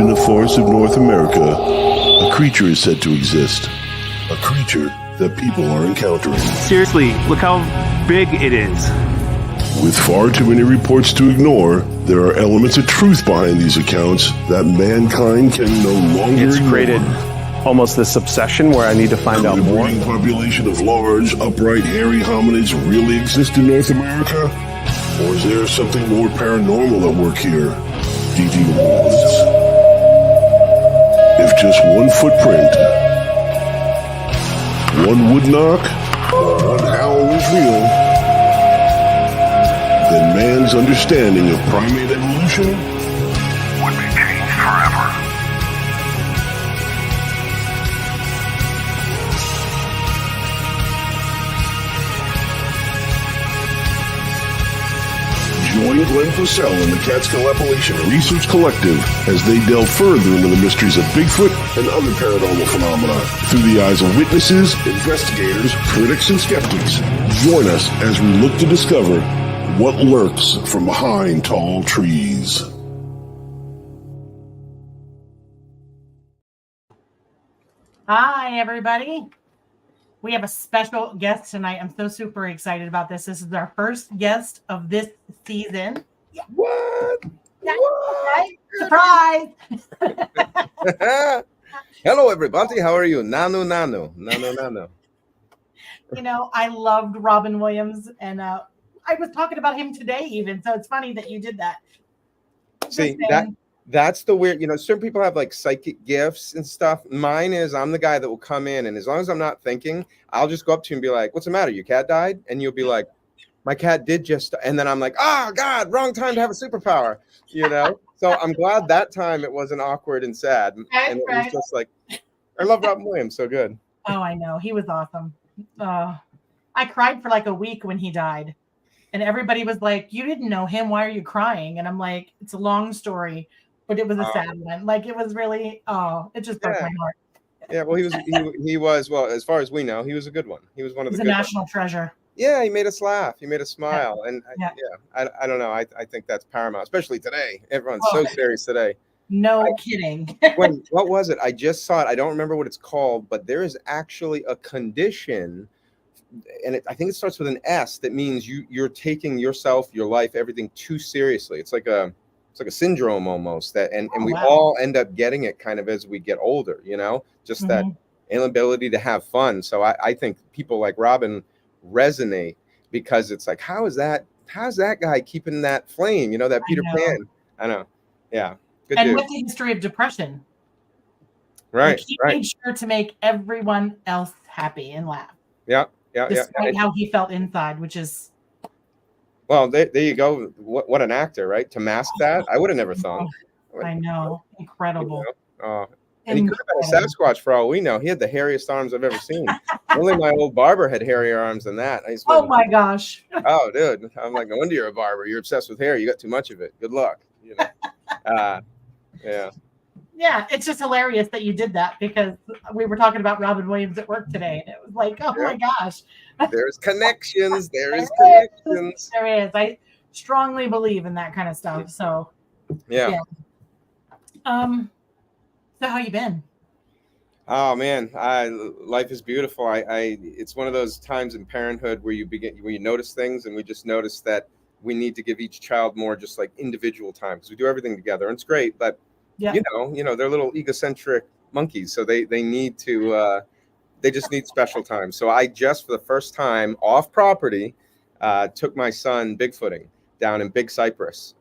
in the forests of North America, a creature is said to exist. A creature that people are encountering. Seriously, look how big it is. With far too many reports to ignore, there are elements of truth behind these accounts that mankind can no longer It's ignore. created almost this obsession where I need to find out Could the more. breeding population of large, upright, hairy hominids really exist in North America? Or is there something more paranormal at work here? Deep in the woods. If just one footprint, one wood knock, or one howl was real, then man's understanding of primate evolution would be changed forever. Join Glenn and the Catskill Appalachian Research Collective as they delve further into the mysteries of Bigfoot and other paranormal phenomena through the eyes of witnesses, investigators, critics, and skeptics. Join us as we look to discover what lurks from behind tall trees. Hi, everybody. We have a special guest tonight. I'm so super excited about this. This is our first guest of this season. Yeah. What? Yeah, right? Surprise! Hello, everybody. How are you? Nano. You know, I loved Robin Williams, and I was talking about him today even, so it's funny that you did that. See, that's the weird, certain people have like psychic gifts and stuff. Mine is I'm the guy that will come in, and as long as I'm not thinking, I'll just go up to you and be like, what's the matter? Your cat died? And you'll be like, my cat did just, and then I'm like, oh God, wrong time to have a superpower, So I'm glad that time it wasn't awkward and sad. And it was just like, I love Robin Williams so good. Oh, I know. He was awesome. I cried for like a week when he died. And everybody was like, you didn't know him. Why are you crying? And I'm like, it's a long story, but it was a sad one. Like it was really, it just broke my heart. Yeah, well, he was, well, as far as we know, he was a good one. He was one of the good ones. He's a national treasure. Yeah, he made us laugh. He made us smile. And I don't know. I think that's paramount, especially today. Everyone's so serious today. No kidding. What was it? I just saw it. I don't remember what it's called, but there is actually a condition, and I think it starts with an S, that means you're taking yourself, your life, everything too seriously. It's like a syndrome almost that, and we all end up getting it kind of as we get older, just that inability to have fun. So I think people like Robin resonate because it's like, how's that guy keeping that flame? That Peter Pan. I know. Yeah. Good and dude. with the history of depression. Right. He made sure to make everyone else happy and laugh. Yeah. Despite how he felt inside, which is. Well, there you go. What an actor, right? To mask that, I would have never thought. I know. Incredible. And he could have been a Sasquatch for all we know. He had the hairiest arms I've ever seen. Only my old barber had hairier arms than that. Oh my gosh. Oh, dude. I'm like, no wonder you're a barber. You're obsessed with hair. You got too much of it. Good luck. Yeah. Yeah, it's just hilarious that you did that because we were talking about Robin Williams at work today, and it was like, oh my gosh. There's connections. There is connections. There is. I strongly believe in that kind of stuff. So yeah. So how you been? Oh man, life is beautiful. It's one of those times in parenthood where you notice things, and we just notice that we need to give each child more just like individual time because we do everything together, and it's great. But they're little egocentric monkeys, so they need to they just need special time. So I just for the first time off property took my son Bigfooting down in Big Cypress,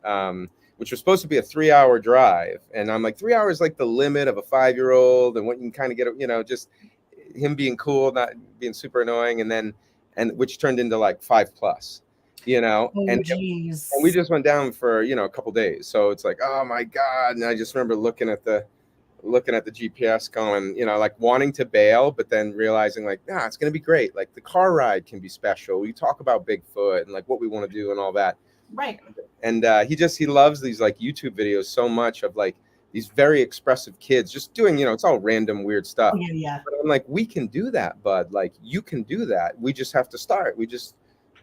which was supposed to be a 3-hour drive. And I'm like, 3 hours like the limit of a 5-year-old, and what you can kind of get, just him being cool, not being super annoying, and which turned into like 5+, and we just went down for, a couple days. So it's like, oh my God. And I just remember looking at the GPS going, like wanting to bail, but then realizing like, it's going to be great. Like the car ride can be special. We talk about Bigfoot and like what we want to do and all that. Right. And he loves these like YouTube videos so much of like these very expressive kids just doing, it's all random weird stuff. Oh, yeah. But I'm like, we can do that, bud. Like you can do that. We just have to start.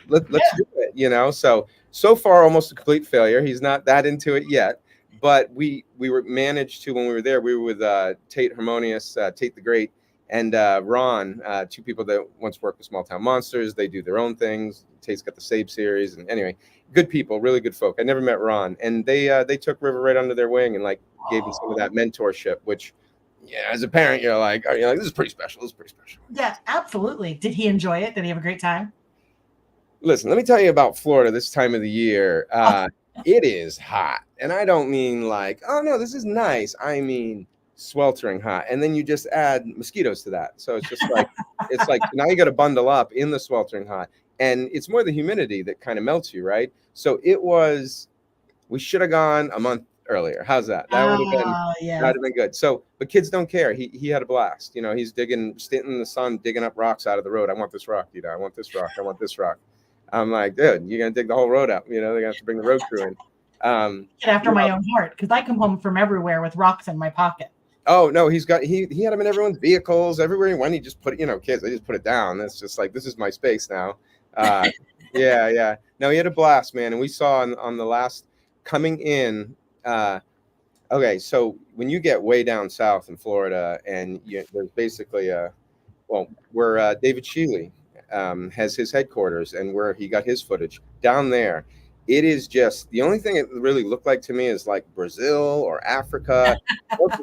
Let's do it, So far almost a complete failure. He's not that into it yet, but we were managed to, when we were there, we were with Tate Harmonious, Tate the Great, and Ron, two people that once worked with Small Town Monsters. They do their own things. Tate's got the Save series, and anyway, good people, really good folk. I never met Ron, and they took River right under their wing and like gave him some of that mentorship, which, yeah, as a parent, you're like, this is pretty special. This is pretty special. Yeah, absolutely. Did he enjoy it? Did he have a great time? Listen, let me tell you about Florida this time of the year. It is hot, and I don't mean like, oh no, this is nice. I mean sweltering hot, and then you just add mosquitoes to that. So it's just like it's like now you got to bundle up in the sweltering hot, and it's more the humidity that kind of melts you, right? So we should have gone a month earlier. How's that? That would have been good. So, but kids don't care. He had a blast. He's sitting in the sun, digging up rocks out of the road. I want this rock, I want this rock. I want this rock. I'm like, dude, you're gonna dig the whole road out. They're gonna have to bring the road crew in. Get after my own heart, because I come home from everywhere with rocks in my pocket. Oh no, he had them in everyone's vehicles. Everywhere he went, he just put it. Kids, they just put it down. That's just like, this is my space now. Yeah. No, he had a blast, man. And we saw on the last coming in. Okay, so when you get way down south in Florida, and there's basically where David Shealy has his headquarters and where he got his footage down there. It is just, the only thing it really looked like to me is like Brazil or Africa.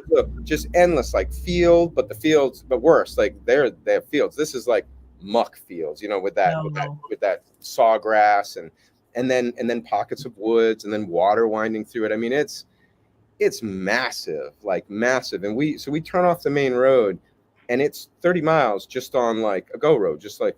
Look, just endless, like field, but the fields, but worse, like they have fields. This is like muck fields, with that sawgrass and then pockets of woods and then water winding through it. I mean, it's massive, like massive. And we turn off the main road, and it's 30 miles just on like a go road, just like,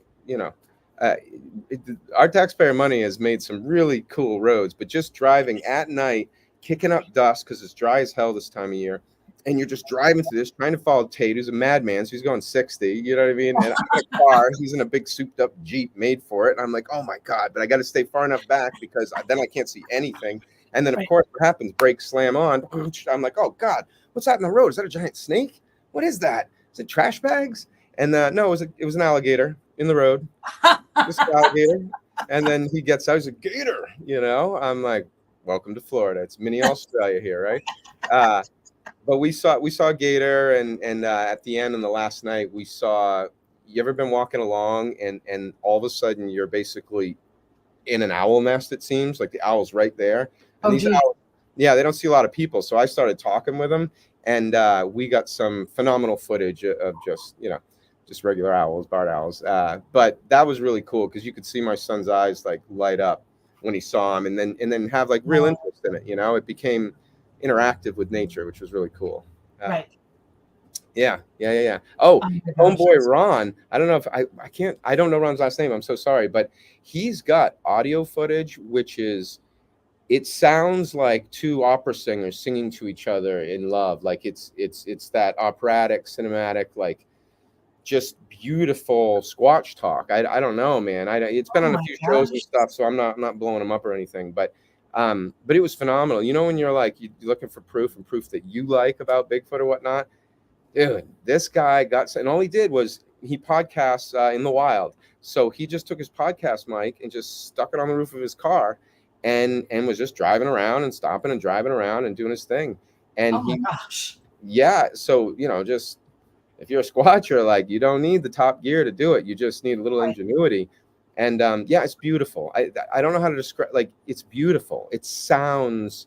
our taxpayer money has made some really cool roads, but just driving at night, kicking up dust because it's dry as hell this time of year, and you're just driving through this, trying to follow Tate, who's a madman, so he's going 60, you know what I mean? And I'm in a car, he's in a big souped up Jeep made for it, and I'm like, oh my God, but I got to stay far enough back because then I can't see anything. And then, of course, what happens? Brakes slam on. I'm like, oh God, what's that in the road? Is that a giant snake? What is that? Is it trash bags? And no, it was an alligator in the road. This alligator. And then he gets out. He's a gator. I'm like, welcome to Florida. It's mini Australia here, right? But we saw a gator, and at the end, on the last night, we saw. You ever been walking along, and all of a sudden you're basically in an owl nest? It seems like the owl's right there. And these owls, they don't see a lot of people. So I started talking with them, and we got some phenomenal footage of just regular owls, barred owls. But that was really cool because you could see my son's eyes like light up when he saw him, and then have like real interest in it. It became interactive with nature, which was really cool. Right. Yeah. Oh, homeboy Ron. I don't know if I don't know Ron's last name. I'm so sorry, but he's got audio footage, which is, it sounds like two opera singers singing to each other in love. Like it's that operatic, cinematic, like just beautiful squatch talk. I don't know, man. It's been on a few shows and stuff, so I'm not blowing them up or anything, but it was phenomenal. When you're like, you're looking for proof that you like about Bigfoot or whatnot, dude, this guy and all he did was he podcasts in the wild. So he just took his podcast mic and just stuck it on the roof of his car and was just driving around and stopping and driving around and doing his thing. And gosh. Yeah. So, just, if you're a squatcher, like, you don't need the top gear to do it. You just need a little ingenuity. And it's beautiful. I don't know how to describe, like, it's beautiful. It sounds,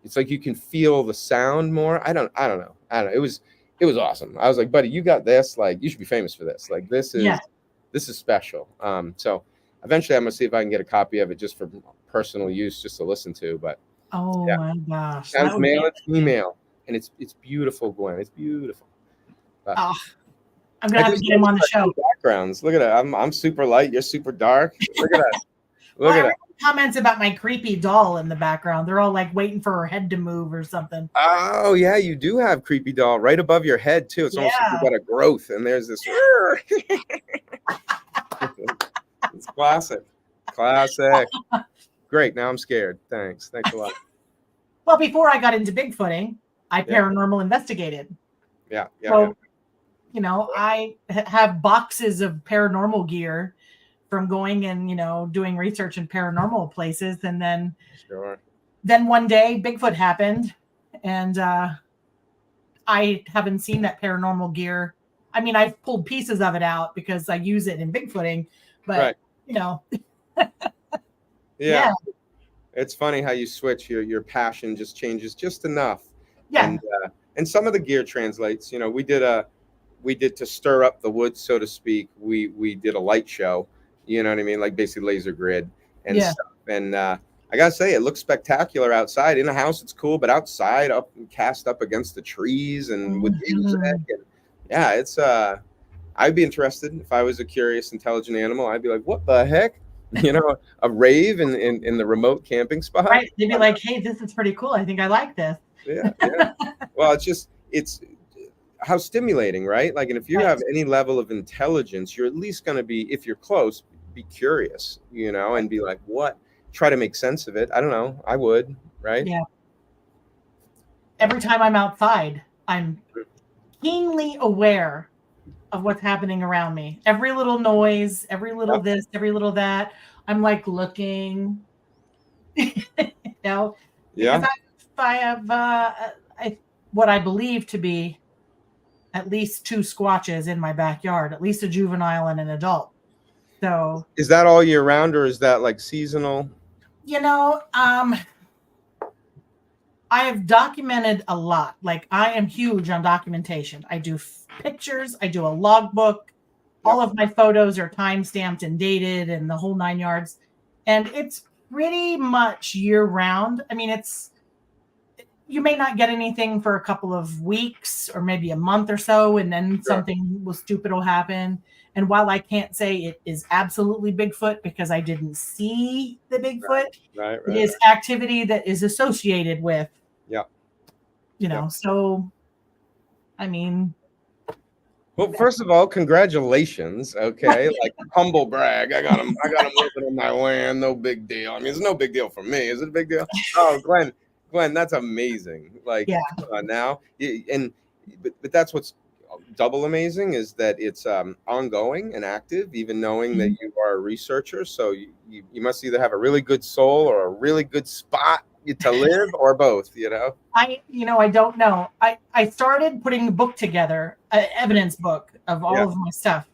it's like you can feel the sound more. I don't know. It was awesome. I was like, buddy, you got this. Like, you should be famous for this. Like, this is special. So eventually I'm gonna see if I can get a copy of it just for personal use, just to listen to. But my gosh, sounds male and female, and it's beautiful, Gwen. It's beautiful. I'm gonna have to get him on the show. Backgrounds. Look at that. I'm super light. You're super dark. Look at that. Look at that. Comments about my creepy doll in the background. They're all like waiting for her head to move or something. Oh yeah, you do have creepy doll right above your head too. It's almost like you got a growth, and there's this. It's classic. Great. Now I'm scared. Thanks a lot. Well, before I got into Bigfooting, I paranormal investigated. Yeah. So, I have boxes of paranormal gear from going and, doing research in paranormal places. And then then one day Bigfoot happened, and I haven't seen that paranormal gear. I mean, I've pulled pieces of it out because I use it in Bigfooting, but Right. you know, Yeah. It's funny how you switch your passion just changes just enough. yeah, And some of the gear translates. You know, we did to stir up the woods, so to speak. We did a light show. You know what I mean? Like basically laser grid and Yeah. stuff. And I gotta say, it looks spectacular outside. In a house, it's cool, but outside, up and cast up against the trees and with music. And yeah, it's I'd be interested if I was a curious, intelligent animal. I'd be like, what the heck? You know, a rave in the remote camping spot. right. They'd be like, "Hey, this is pretty cool. I think I like this." Yeah. Well, it's how stimulating, right? Like, and if you Right. have any level of intelligence, you're at least going to be, if you're close, be curious, you know, and be like, what? Try to make sense of it. I don't know. I would, right? Yeah. Every time I'm outside, I'm keenly aware of what's happening around me. Every little noise, every little this, every little that. I'm like looking, you know, Yeah. because I have what I believe to be at least 2 squatches in my backyard, at least a juvenile and an adult. So, Is that all year round, or is that like seasonal? you know, I have documented a lot. Like, I am huge on documentation. I do pictures, I do a logbook. All of my photos are time stamped and dated and the whole 9 yards. And it's pretty much year round. I mean, you may not get anything for a couple of weeks or maybe a month or so, and then something stupid will happen. And while I can't say it is absolutely Bigfoot because I didn't see the Bigfoot, Right. it is activity that is associated with, you know, so, I mean. Well, first of all, congratulations. Okay, like humble brag. I got him living on my land. No big deal. I mean, it's no big deal for me. Is it a big deal? Oh, Gwen, that's amazing. Like, come on now, but that's what's double amazing is that it's ongoing and active, even knowing that you are a researcher. So you must either have a really good soul or a really good spot to live, or both. You know. I don't know. I started putting the book together, an evidence book of all of my stuff.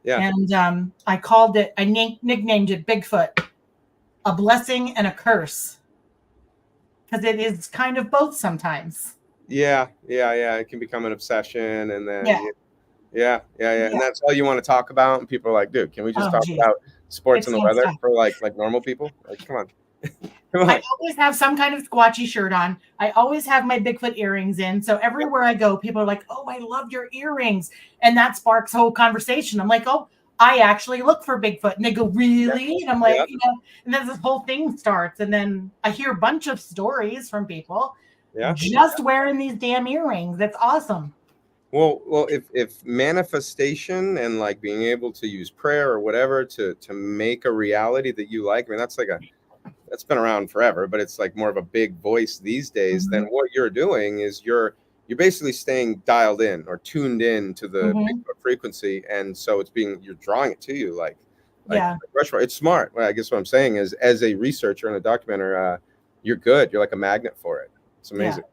Yeah. And I called it, I nicknamed it Bigfoot, a blessing and a curse. Because it is kind of both sometimes. Yeah. It can become an obsession, and then Yeah. And that's all you want to talk about. And people are like, dude, can we just talk about sports and the weather for like normal people? Like, come on. I always have some kind of squatchy shirt on. I always have my Bigfoot earrings in. So everywhere I go, people are like, "Oh, I love your earrings." And that sparks whole conversation. I'm like, "Oh, I actually look for Bigfoot." And they go, "Really?" And I'm like, and then this whole thing starts. And then I hear a bunch of stories from people just wearing these damn earrings. That's awesome. Well, if manifestation and like being able to use prayer or whatever to make a reality that you like, I mean, that's been around forever, but it's like more of a big voice these days. Then what you're doing is you're basically staying dialed in or tuned in to the Bigfoot frequency, and so you're drawing it to you like it's smart. Well, I guess what I'm saying is, as a researcher and a documenter, you're good. You're like a magnet for it. It's amazing.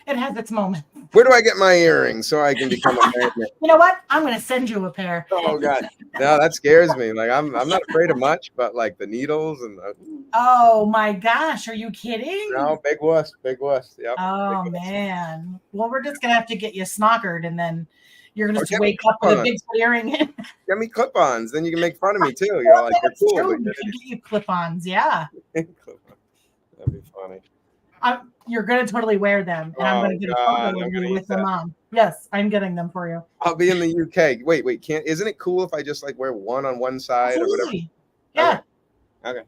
It has its moment. Where do I get my earrings so I can become a magnet? You know what? I'm going to send you a pair. Oh God, no, that scares me. Like I'm not afraid of much, but like the needles and the. Oh my gosh, are you kidding? No, big wuss. Yep. Oh man. Well, we're just gonna have to get you snockered, and then you're gonna just wake up with a big earring. Get me clip-ons, then you can make fun of me too. You're like, you're cool. True. We can get you clip-ons, yeah. That'd be funny. You're gonna totally wear them, and I'm gonna get a photo of you with them on. Yes, I'm getting them for you. I'll be in the UK. Wait, isn't it cool if I just like wear one on one side or whatever? Yeah. Okay.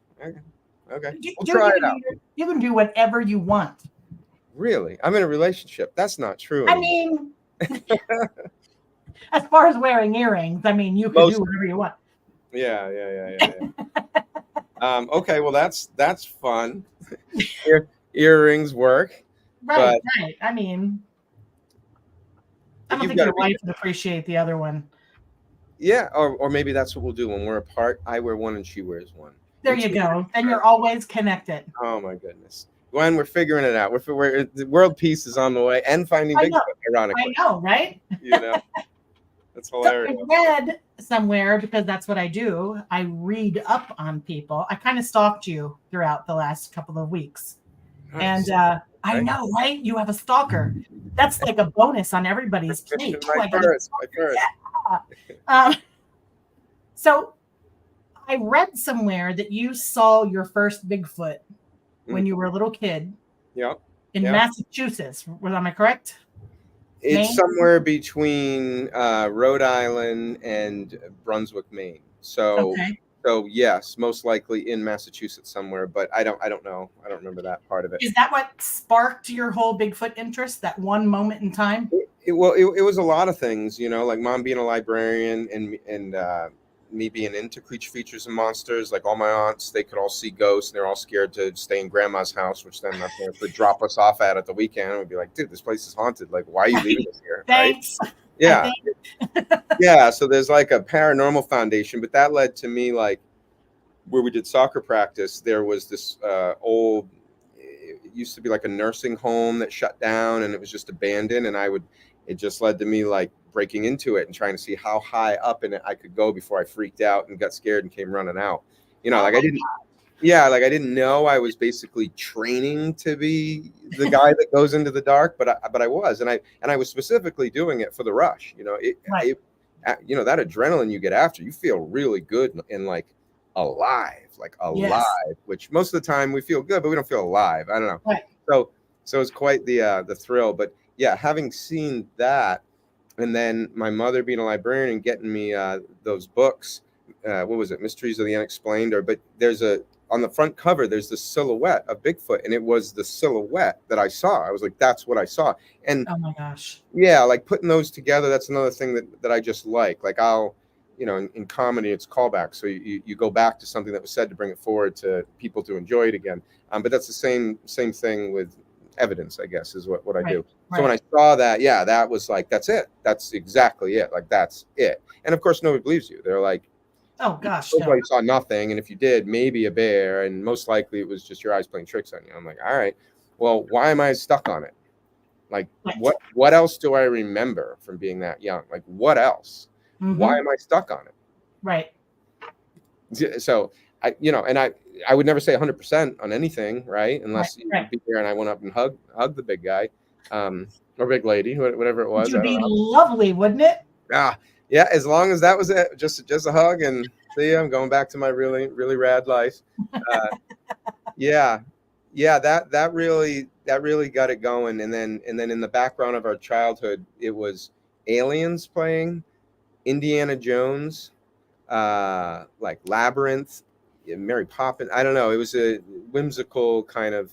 We'll try it out. You can do whatever you want. Really? I'm in a relationship. That's not true. I mean, as far as wearing earrings, I mean, you can do whatever you want. Yeah. Okay, well that's fun. Earrings work. Right. I mean, I don't think your wife would appreciate the other one. Yeah, or maybe that's what we'll do when we're apart. I wear one and she wears one. There you go. Then you're always connected. Oh my goodness. Gwen, we're figuring it out. The world peace is on the way, and finding Bigfoot, ironically. I know, right? That's hilarious. So I read somewhere, because that's what I do. I read up on people. I kind of stalked you throughout the last couple of weeks. Nice. And I know, right? You have a stalker. That's like a bonus on everybody's plate. My first. Yeah. So I read somewhere that you saw your first Bigfoot when you were a little kid. Yeah. In Massachusetts. Am I correct? It's Maine? somewhere between Rhode Island and Brunswick, Maine. So yes, most likely in Massachusetts somewhere, but I don't know. I don't remember that part of it. Is that what sparked your whole Bigfoot interest? That one moment in time? It was a lot of things, like Mom being a librarian and me being into creature features and monsters. Like all my aunts, they could all see ghosts, and they're all scared to stay in Grandma's house, which then my parents would drop us off at the weekend. And we'd be like, "Dude, this place is haunted. Like, why are you leaving us here?" Thanks. Right? Yeah. Yeah. So there's like a paranormal foundation, but that led to me, like, where we did soccer practice. There was this old, it used to be like a nursing home that shut down, and it was just abandoned. And it just led to me like breaking into it and trying to see how high up in it I could go before I freaked out and got scared and came running out. I didn't know I was basically training to be the guy that goes into the dark, but I was, and I was specifically doing it for the rush. That adrenaline you get after, you feel really good and like alive, which most of the time we feel good, but we don't feel alive. I don't know. Right. So it's quite the thrill. But yeah, having seen that, and then my mother being a librarian and getting me those books, what was it, Mysteries of the Unexplained? But there's on the front cover, there's the silhouette of Bigfoot, and it was the silhouette that I saw. I was like, that's what I saw. And oh my gosh. Yeah, like putting those together, that's another thing that I just like. Like I'll, in comedy, it's callback. So you go back to something that was said to bring it forward to people to enjoy it again. But that's the same thing with evidence, I guess, is what I do. So when I saw that, that was like, that's it. That's exactly it. Like, that's it. And of course, nobody believes you. They're like, oh gosh, you saw nothing. And if you did, maybe a bear. And most likely it was just your eyes playing tricks on you. I'm like, all right, well, why am I stuck on it? Like, what else do I remember from being that young? Like, what else? Mm-hmm. Why am I stuck on it? Right. So I would never say 100% on anything, right? Unless you'd be there and I went up and hugged the big guy, or big lady, whatever it was. Which would be lovely, wouldn't it? Yeah, as long as that was it, just a hug and see you, I'm going back to my really, really rad life. That really got it going. And then in the background of our childhood, it was aliens playing, Indiana Jones, like Labyrinth, Mary Poppins. I don't know. It was a whimsical kind of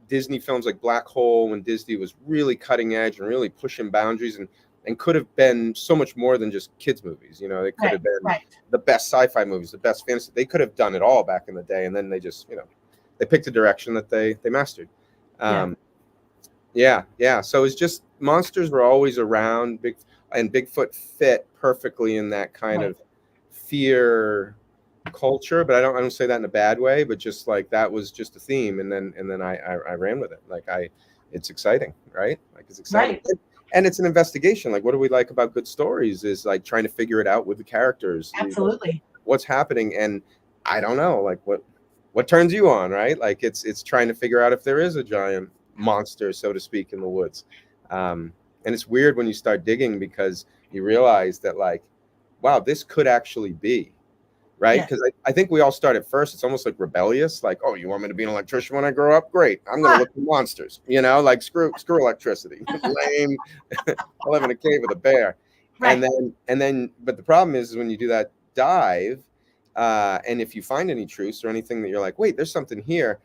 Disney films like Black Hole, when Disney was really cutting edge and really pushing boundaries and could have been so much more than just kids movies. They could have been the best sci-fi movies, the best fantasy. They could have done it all back in the day, and then they just they picked a direction that they mastered. So it's just monsters were always around. Bigfoot fit perfectly in that kind of fear culture, but I don't say that in a bad way, but just like that was just a theme, and then I ran with it. Like it's exciting, right? Like it's exciting. Right. And it's an investigation. Like, what do we like about good stories is like trying to figure it out with the characters. Absolutely. What's happening. And I don't know, like what turns you on, right? Like it's trying to figure out if there is a giant monster, so to speak, in the woods. And it's weird when you start digging, because you realize that like, wow, this could actually be, right? Because I think we all start at first. It's almost like rebellious. Like, oh, you want me to be an electrician when I grow up? Great. I'm going to look for monsters, like screw electricity. Lame. I live in a cave with a bear. Right. And then, but the problem is when you do that dive, and if you find any truths or anything that you're like, wait, there's something here.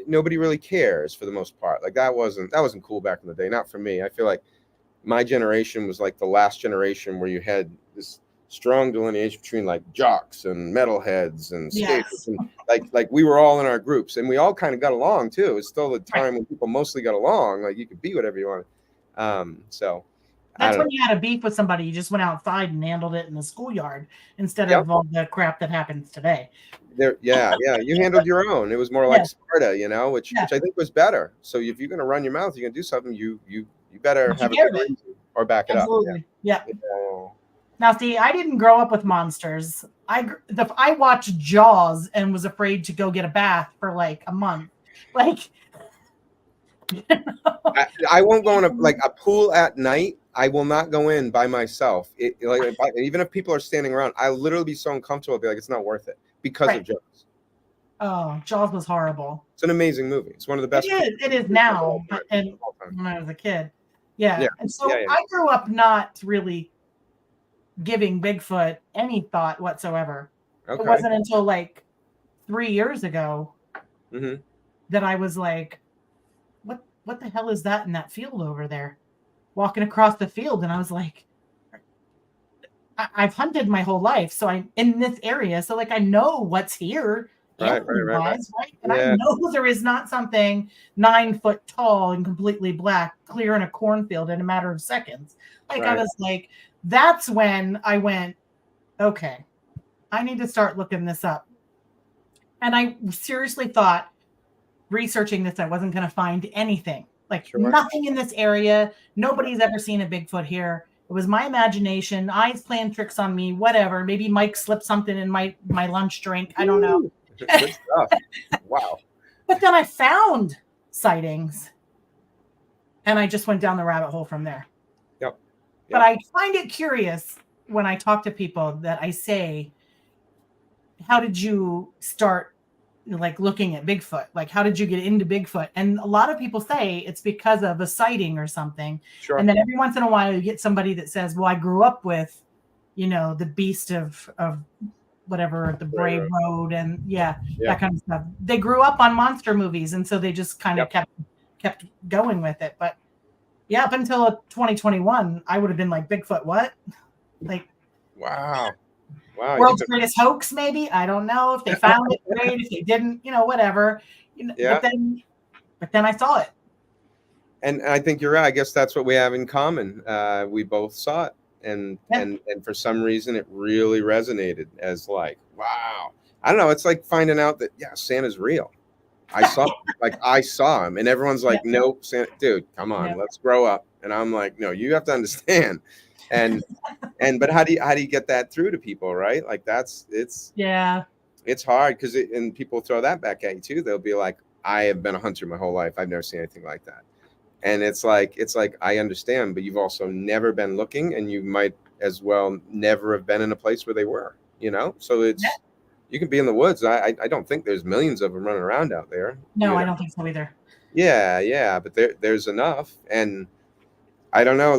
Nobody really cares for the most part. Like that wasn't cool back in the day. Not for me. I feel like my generation was like the last generation where you had this strong delineation between like jocks and metalheads and skaters. And like we were all in our groups, and we all kind of got along too. It's still the time when people mostly got along. Like you could be whatever you want. So That's when you had a beef with somebody. You just went outside and handled it in the schoolyard instead of all the crap that happens today. Yeah. You handled your own. It was more like Sparta, which I think was better. So if you're going to run your mouth, you're going to do something. You better have a good reason or back it up. Yeah. Now, see, I didn't grow up with monsters. I watched Jaws and was afraid to go get a bath for like a month. Like, I won't go in a pool at night. I will not go in by myself. Even if people are standing around, I'll literally be so uncomfortable. I'll be like, it's not worth it because of Jaws. Oh, Jaws was horrible. It's an amazing movie. It's one of the best. It is now, and when I was a kid. Yeah. And so I grew up not really giving Bigfoot any thought whatsoever. Okay. It wasn't until like 3 years ago that I was like, what the hell is that in that field over there? Walking across the field, and I was like, I've hunted my whole life, so I'm in this area, so like I know what's here. Right. And I know there is not something 9 foot tall and completely black clearing a cornfield in a matter of seconds. Like I was like, that's when I went, okay, I need to start looking this up. And I seriously thought, researching this, I wasn't going to find anything. Nothing in this area. Nobody's ever seen a Bigfoot here. It was my imagination, eyes playing tricks on me, whatever. Maybe Mike slipped something in my lunch drink. I don't know. Good stuff. Wow. But then I found sightings, and I just went down the rabbit hole from there. Yep. But I find it curious when I talk to people that I say, how did you start looking at Bigfoot? Like, how did you get into Bigfoot? And a lot of people say it's because of a sighting or something. Sure. And then every once in a while you get somebody that says, well, I grew up with, the beast of whatever, the Brave Road and that kind of stuff. They grew up on monster movies, and so they just kind of kept going with it. But up until 2021, I would have been like, Bigfoot, what? Like, wow. World's greatest hoax, maybe. I don't know. If they found it, great. If they didn't, whatever. But then I saw it. And I think you're right. I guess that's what we have in common. We both saw it, and for some reason, it really resonated as like, wow. I don't know. It's like finding out that Santa's real. I saw him, and everyone's like, nope, Santa, dude, come on, let's grow up. And I'm like, no, you have to understand. But how do you get that through to people, right? Like it's hard because and people throw that back at you too. They'll be like, I have been a hunter my whole life. I've never seen anything like that. And it's like I understand, but you've also never been looking, and you might as well never have been in a place where they were. So it's you can be in the woods. I don't think there's millions of them running around out there. No, I don't think so either. Yeah, but there's enough, and I don't know,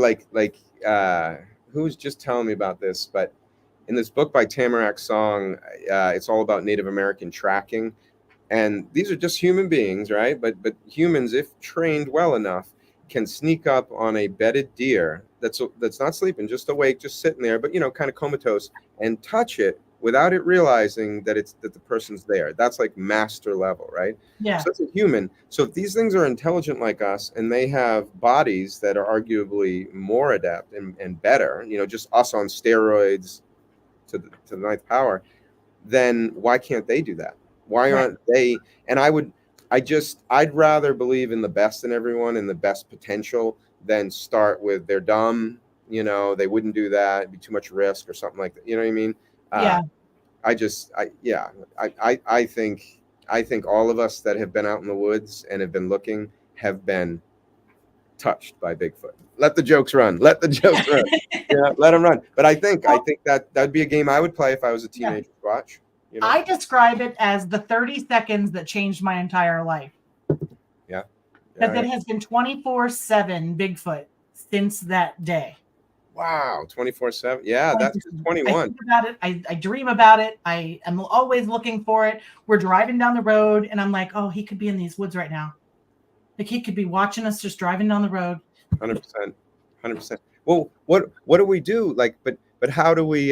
who was just telling me about this, but in this book by Tamarack Song, it's all about Native American tracking. And these are just human beings, right? But humans, if trained well enough, can sneak up on a bedded deer that's not sleeping, just awake, just sitting there, but kind of comatose, and touch it without it realizing that the person's there. That's like master level, right? Yeah. So it's a human. So if these things are intelligent like us, and they have bodies that are arguably more adept and better, just us on steroids to the ninth power, then why can't they do that? Why aren't they? And I'd rather believe in the best in everyone and the best potential than start with they're dumb, they wouldn't do that, it'd be too much risk or something like that. You know what I mean? I think all of us that have been out in the woods and have been looking have been touched by Bigfoot. Let the jokes run. Let them run. But I think that'd be a game I would play if I was a teenager to watch. I describe it as the 30 seconds that changed my entire life. Yeah. Because it has been 24/7 Bigfoot since that day. Wow, 24/7. Yeah, that's 21. I think about it. I dream about it. I am always looking for it. We're driving down the road, and I'm like, oh, he could be in these woods right now. Like, he could be watching us just driving down the road. 100%. Well, what do we do? But how do we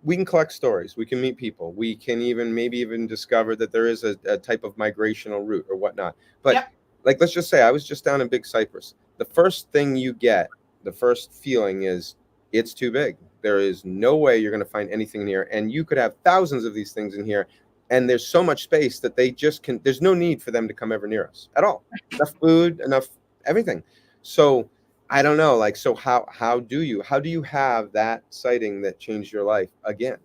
can collect stories. We can meet people. We can maybe even discover that there is a type of migrational route or whatnot. But let's just say I was just down in Big Cypress. The first thing you get the first feeling is it's too big. There is no way you're going to find anything in here. And you could have thousands of these things in here. And there's so much space that they just can, there's no need for them to come ever near us at all. Enough food, enough everything. So I don't know, like, so how do you have that sighting that changed your life again?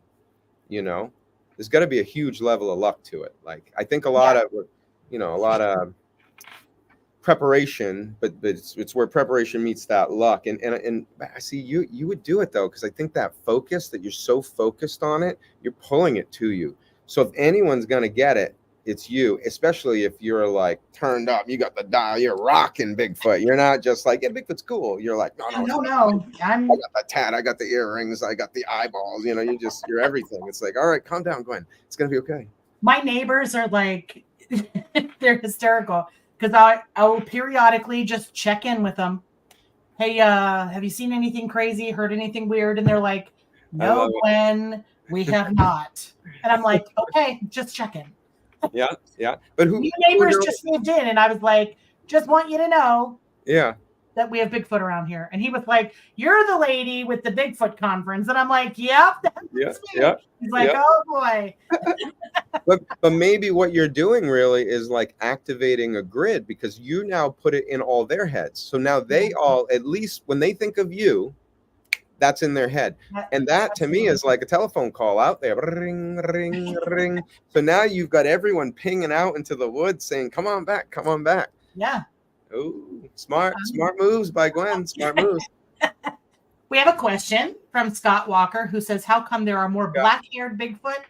You know, there's got to be a huge level of luck to it. Like, I think a lot of preparation, but it's where preparation meets that luck. And I see you would do it though, because I think that focus, that you're so focused on it, you're pulling it to you. So if anyone's gonna get it, it's you, especially if you're like turned up, you got the dial, you're rocking Bigfoot. You're not just like, yeah, Bigfoot's cool. You're like, no, I got the tat, I got the earrings, I got the eyeballs, you know, you're everything. It's like, all right, calm down, Gwen. It's gonna be okay. My neighbors are like, they're hysterical, because I will periodically just check in with them. Hey, have you seen anything crazy? Heard anything weird? And they're like, no, Gwen, we have not. And I'm like, okay, just checking. Yeah. But new neighbors just moved in, and I was like, just want you to know that we have Bigfoot around here. And he was like, you're the lady with the Bigfoot conference. And I'm like, yep, that's me. He's like, oh boy. but maybe what you're doing really is like activating a grid, because you now put it in all their heads. So now they all, at least when they think of you, that's in their head. And that to me is like a telephone call out there. Ring, ring, ring. So now you've got everyone pinging out into the woods saying, come on back, come on back. Yeah. Oh, smart moves by Gwen. Smart moves. We have a question from Scott Walker, who says, how come there are more black-haired Bigfoot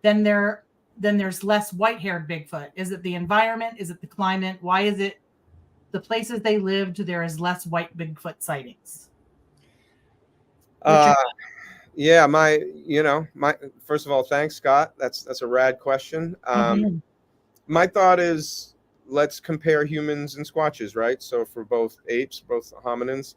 than there's less white-haired Bigfoot? Is it the environment? Is it the climate? Why is it the places they lived, there is less white Bigfoot sightings? My first of all, thanks, Scott. That's a rad question. My thought is, let's compare humans and squatches, right? So for both apes, both hominins,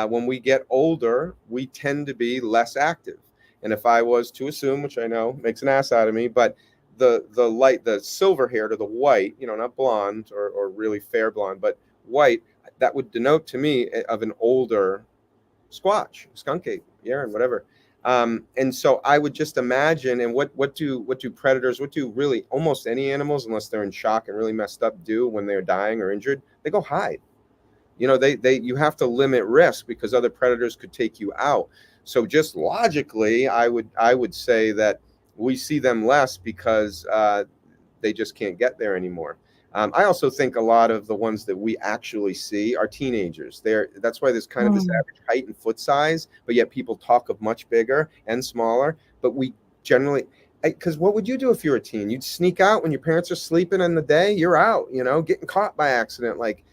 when we get older, we tend to be less active. And if I was to assume, which I know makes an ass out of me, but the silver haired or the white, not blonde or really fair blonde, but white, that would denote to me of an older squatch, skunk ape, and whatever. And so I would just imagine, and what do predators, what do really almost any animals, unless they're in shock and really messed up, do when they're dying or injured? They go hide. You have to limit risk because other predators could take you out. So just logically, I would say that we see them less because they just can't get there anymore. I also think a lot of the ones that we actually see are teenagers. That's why there's kind of this average height and foot size, but yet people talk of much bigger and smaller. But we generally, because what would you do if you're a teen? You'd sneak out when your parents are sleeping in the day. You're out, getting caught by accident. Like,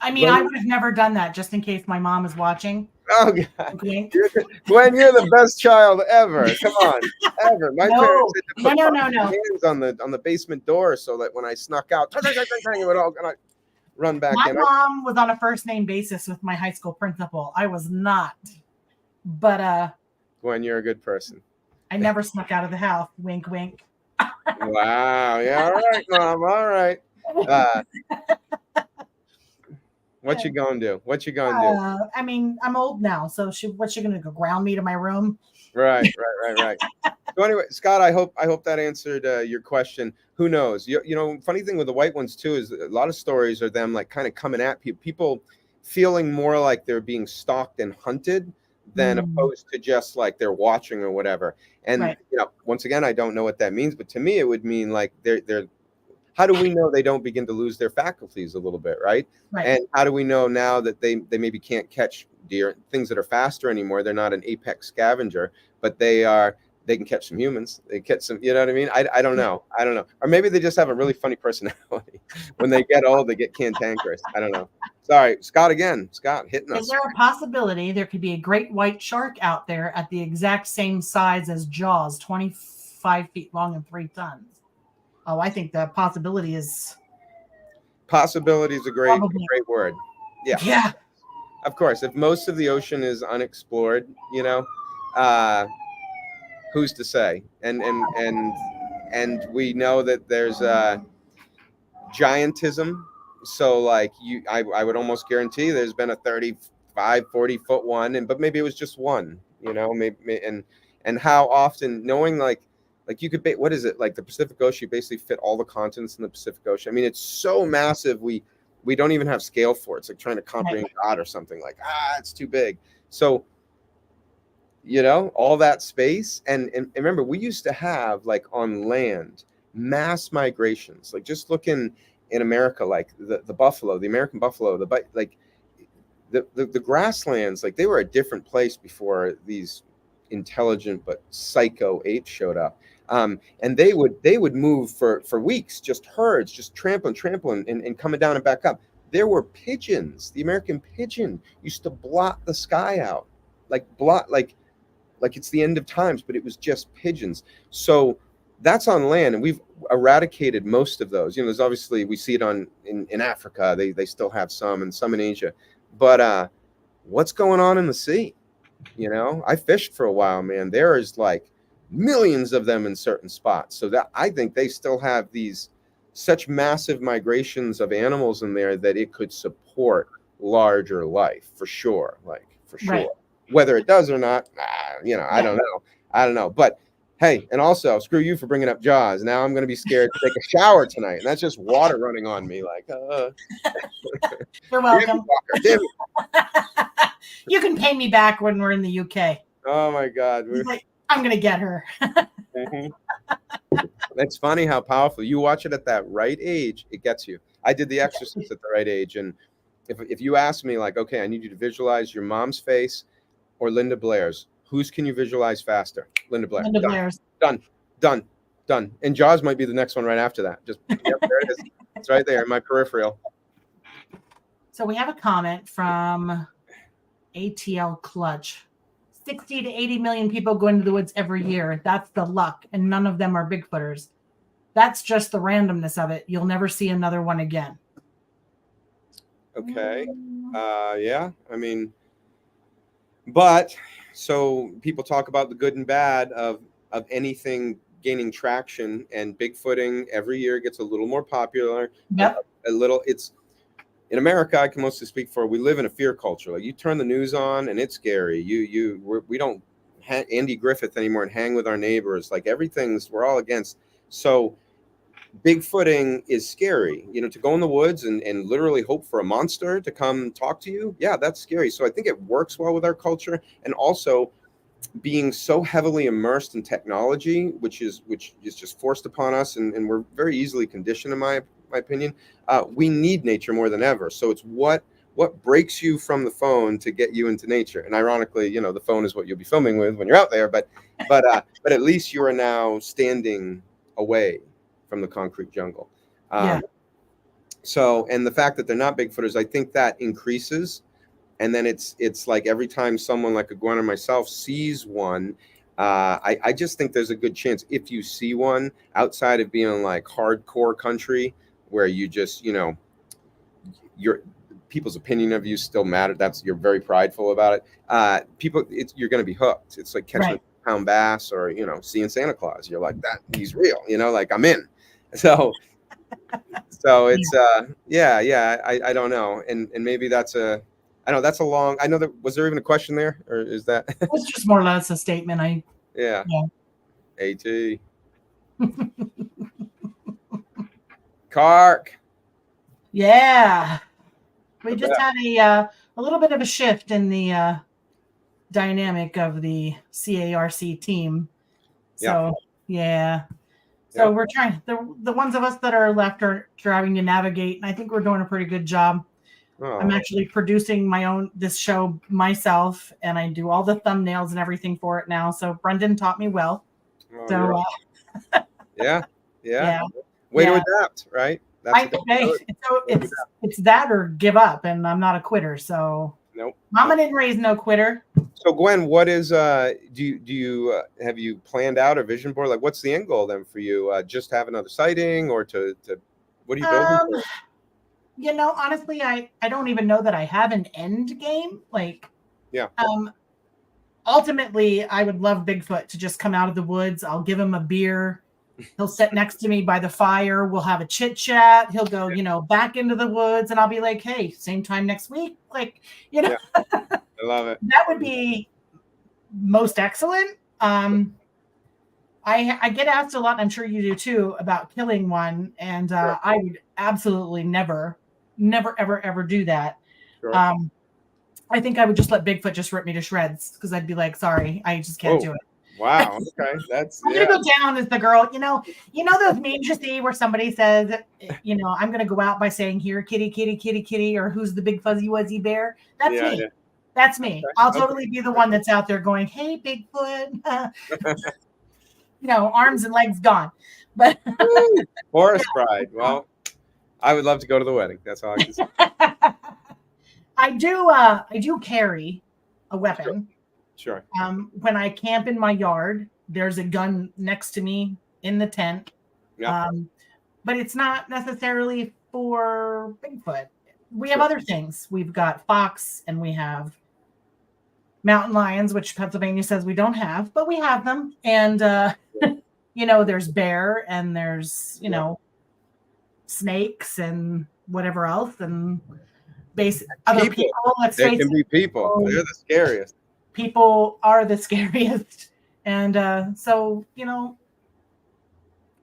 I mean, I would have never done that just in case my mom is watching. Oh God, Gwen, you're the best child ever. Come on, ever. My parents had to put hands on the basement door so that when I snuck out, it would all gonna run back in. My mom was on a first name basis with my high school principal. I was not, but Gwen, you're a good person. I never snuck out of the house. Wink, wink. Wow. Yeah. All right, Mom. All right. What you gonna do? I mean, I'm old now, so what's she gonna go ground me to my room? Right. So anyway, Scott, I hope that answered your question. Who knows? Funny thing with the white ones too is a lot of stories are them like kind of coming at people feeling more like they're being stalked and hunted than opposed to just like they're watching or whatever. And once again, I don't know what that means, but to me, it would mean like they're. How do we know they don't begin to lose their faculties a little bit, right? And how do we know now that they maybe can't catch deer, things that are faster anymore? They're not an apex scavenger, but they can catch some humans. They catch some, you know what I mean? I don't know. Or maybe they just have a really funny personality. When they get old, they get cantankerous. I don't know. Sorry, Scott again. Scott hitting us. Is there a possibility there could be a great white shark out there at the exact same size as Jaws, 25 feet long and 3 tons? Oh, I think the possibility is a great word. Yeah. Of course, if most of the ocean is unexplored, who's to say? And we know that there's giantism So like I would almost guarantee there's been a 35, 40 foot one, but maybe it was just one, maybe, and how often knowing like you could what is it, like the Pacific Ocean, you basically fit all the continents in the Pacific Ocean. I mean, it's so massive, we don't even have scale for it. It's like trying to comprehend God or something, like it's too big. So all that space, and remember, we used to have, like, on land, mass migrations. Like, just look in America, like the buffalo, the American buffalo, the grasslands, like, they were a different place before these intelligent but psycho apes showed up. And they would move for weeks, just herds, just trampling and coming down and back up. There were pigeons. The American pigeon used to blot the sky out, like it's the end of times, but it was just pigeons. So that's on land, and we've eradicated most of those. There's obviously, we see it in Africa. They still have some, and some in Asia. But what's going on in the sea? I fished for a while, man. There is like millions of them in certain spots. So that, I think they still have these such massive migrations of animals in there that it could support larger life for sure. Like, for sure. Right. Whether it does or not, I don't know. But hey, and also, screw you for bringing up Jaws. Now I'm going to be scared to take a shower tonight, and that's just water running on me. Like, You're welcome. You can pay me back when we're in the UK. Oh my God. Like, I'm going to get her. It's funny how powerful. You watch it at that right age, it gets you. I did The Exorcist at the right age. And if you ask me, like, okay, I need you to visualize your mom's face or Linda Blair's, whose can you visualize faster? Linda Blair. Linda Blair's. Done. And Jaws might be the next one right after that. Just, yep, there it is. It's right there in my peripheral. So we have a comment from ATL Clutch. 60 to 80 million people go into the woods every year. That's the luck, and none of them are Bigfooters. That's just the randomness of it. You'll never see another one again. Okay. Yeah. I mean, but so people talk about the good and bad of anything gaining traction, and Bigfooting every year gets a little more popular. Yep. It's in America, I can mostly speak for, we live in a fear culture. Like, you turn the news on and it's scary. We don't Andy Griffith anymore and hang with our neighbors. Like, we're all against. So Bigfooting is scary, to go in the woods and literally hope for a monster to come talk to you. Yeah, that's scary. So I think it works well with our culture. And also being so heavily immersed in technology, which is just forced upon us, and we're very easily conditioned, in my opinion. We need nature more than ever. So it's what breaks you from the phone to get you into nature. And ironically, the phone is what you'll be filming with when you're out there. But at least you are now standing away from the concrete jungle. So, and the fact that they're not Bigfooters, I think that increases. And then it's like every time someone like a Gwen or myself sees one, I just think there's a good chance, if you see one outside of being like hardcore country, where you just, your people's opinion of you still matter. You're very prideful about it. You're going to be hooked. It's like catching a pound bass, or, seeing Santa Claus. You're like, that, he's real, like, I'm in. So it's, I don't know. And maybe that's I know that's a long, I know that, was there even a question there, or is that? It's just more or less a statement. Yeah. AT. Kark. Yeah. We just had a little bit of a shift in the dynamic of the CARC team. So, yeah. So we're trying, the ones of us that are left are trying to navigate, and I think we're doing a pretty good job. Oh. I'm actually producing this show myself, and I do all the thumbnails and everything for it now. So Brendan taught me well. Oh, so yeah. Way to adapt, right? It's that or give up, and I'm not a quitter. So nope. Mama didn't raise no quitter. So Gwen, what is do you have you planned out a vision board? Like, what's the end goal then for you? Just have another sighting, or to what are you building for? Honestly, I don't even know that I have an end game. Like, ultimately, I would love Bigfoot to just come out of the woods. I'll give him a beer. He'll sit next to me by the fire. We'll have a chit chat. He'll go, back into the woods, and I'll be like, "Hey, same time next week." Like, Yeah. I love it. that would be most excellent. I get asked a lot, and I'm sure you do too, about killing one, and Sure. I would absolutely never, ever, ever do that. Sure. I think I would just let Bigfoot just rip me to shreds because I'd be like, "Sorry, I just can't do it." Wow. Okay. That's I'm gonna go down as the girl. Those memes you see where somebody says, I'm gonna go out by saying, "Here, kitty, kitty, kitty, kitty," or "Who's the big fuzzy wuzzy bear?" That's Yeah, me. yeah. That's me. Okay. I'll totally be the one that's out there going, "Hey, Bigfoot," arms and legs gone. But Forest bride. Well, I would love to go to the wedding. That's all I can say. I do carry a weapon. Sure. When I camp in my yard, there's a gun next to me in the tent. Yeah. But it's not necessarily for Bigfoot. We have other things. We've got fox and we have mountain lions, which Pennsylvania says we don't have, but we have them. And there's bear and there's snakes and whatever else and other people. There can be people. They're the scariest. People are the scariest. And so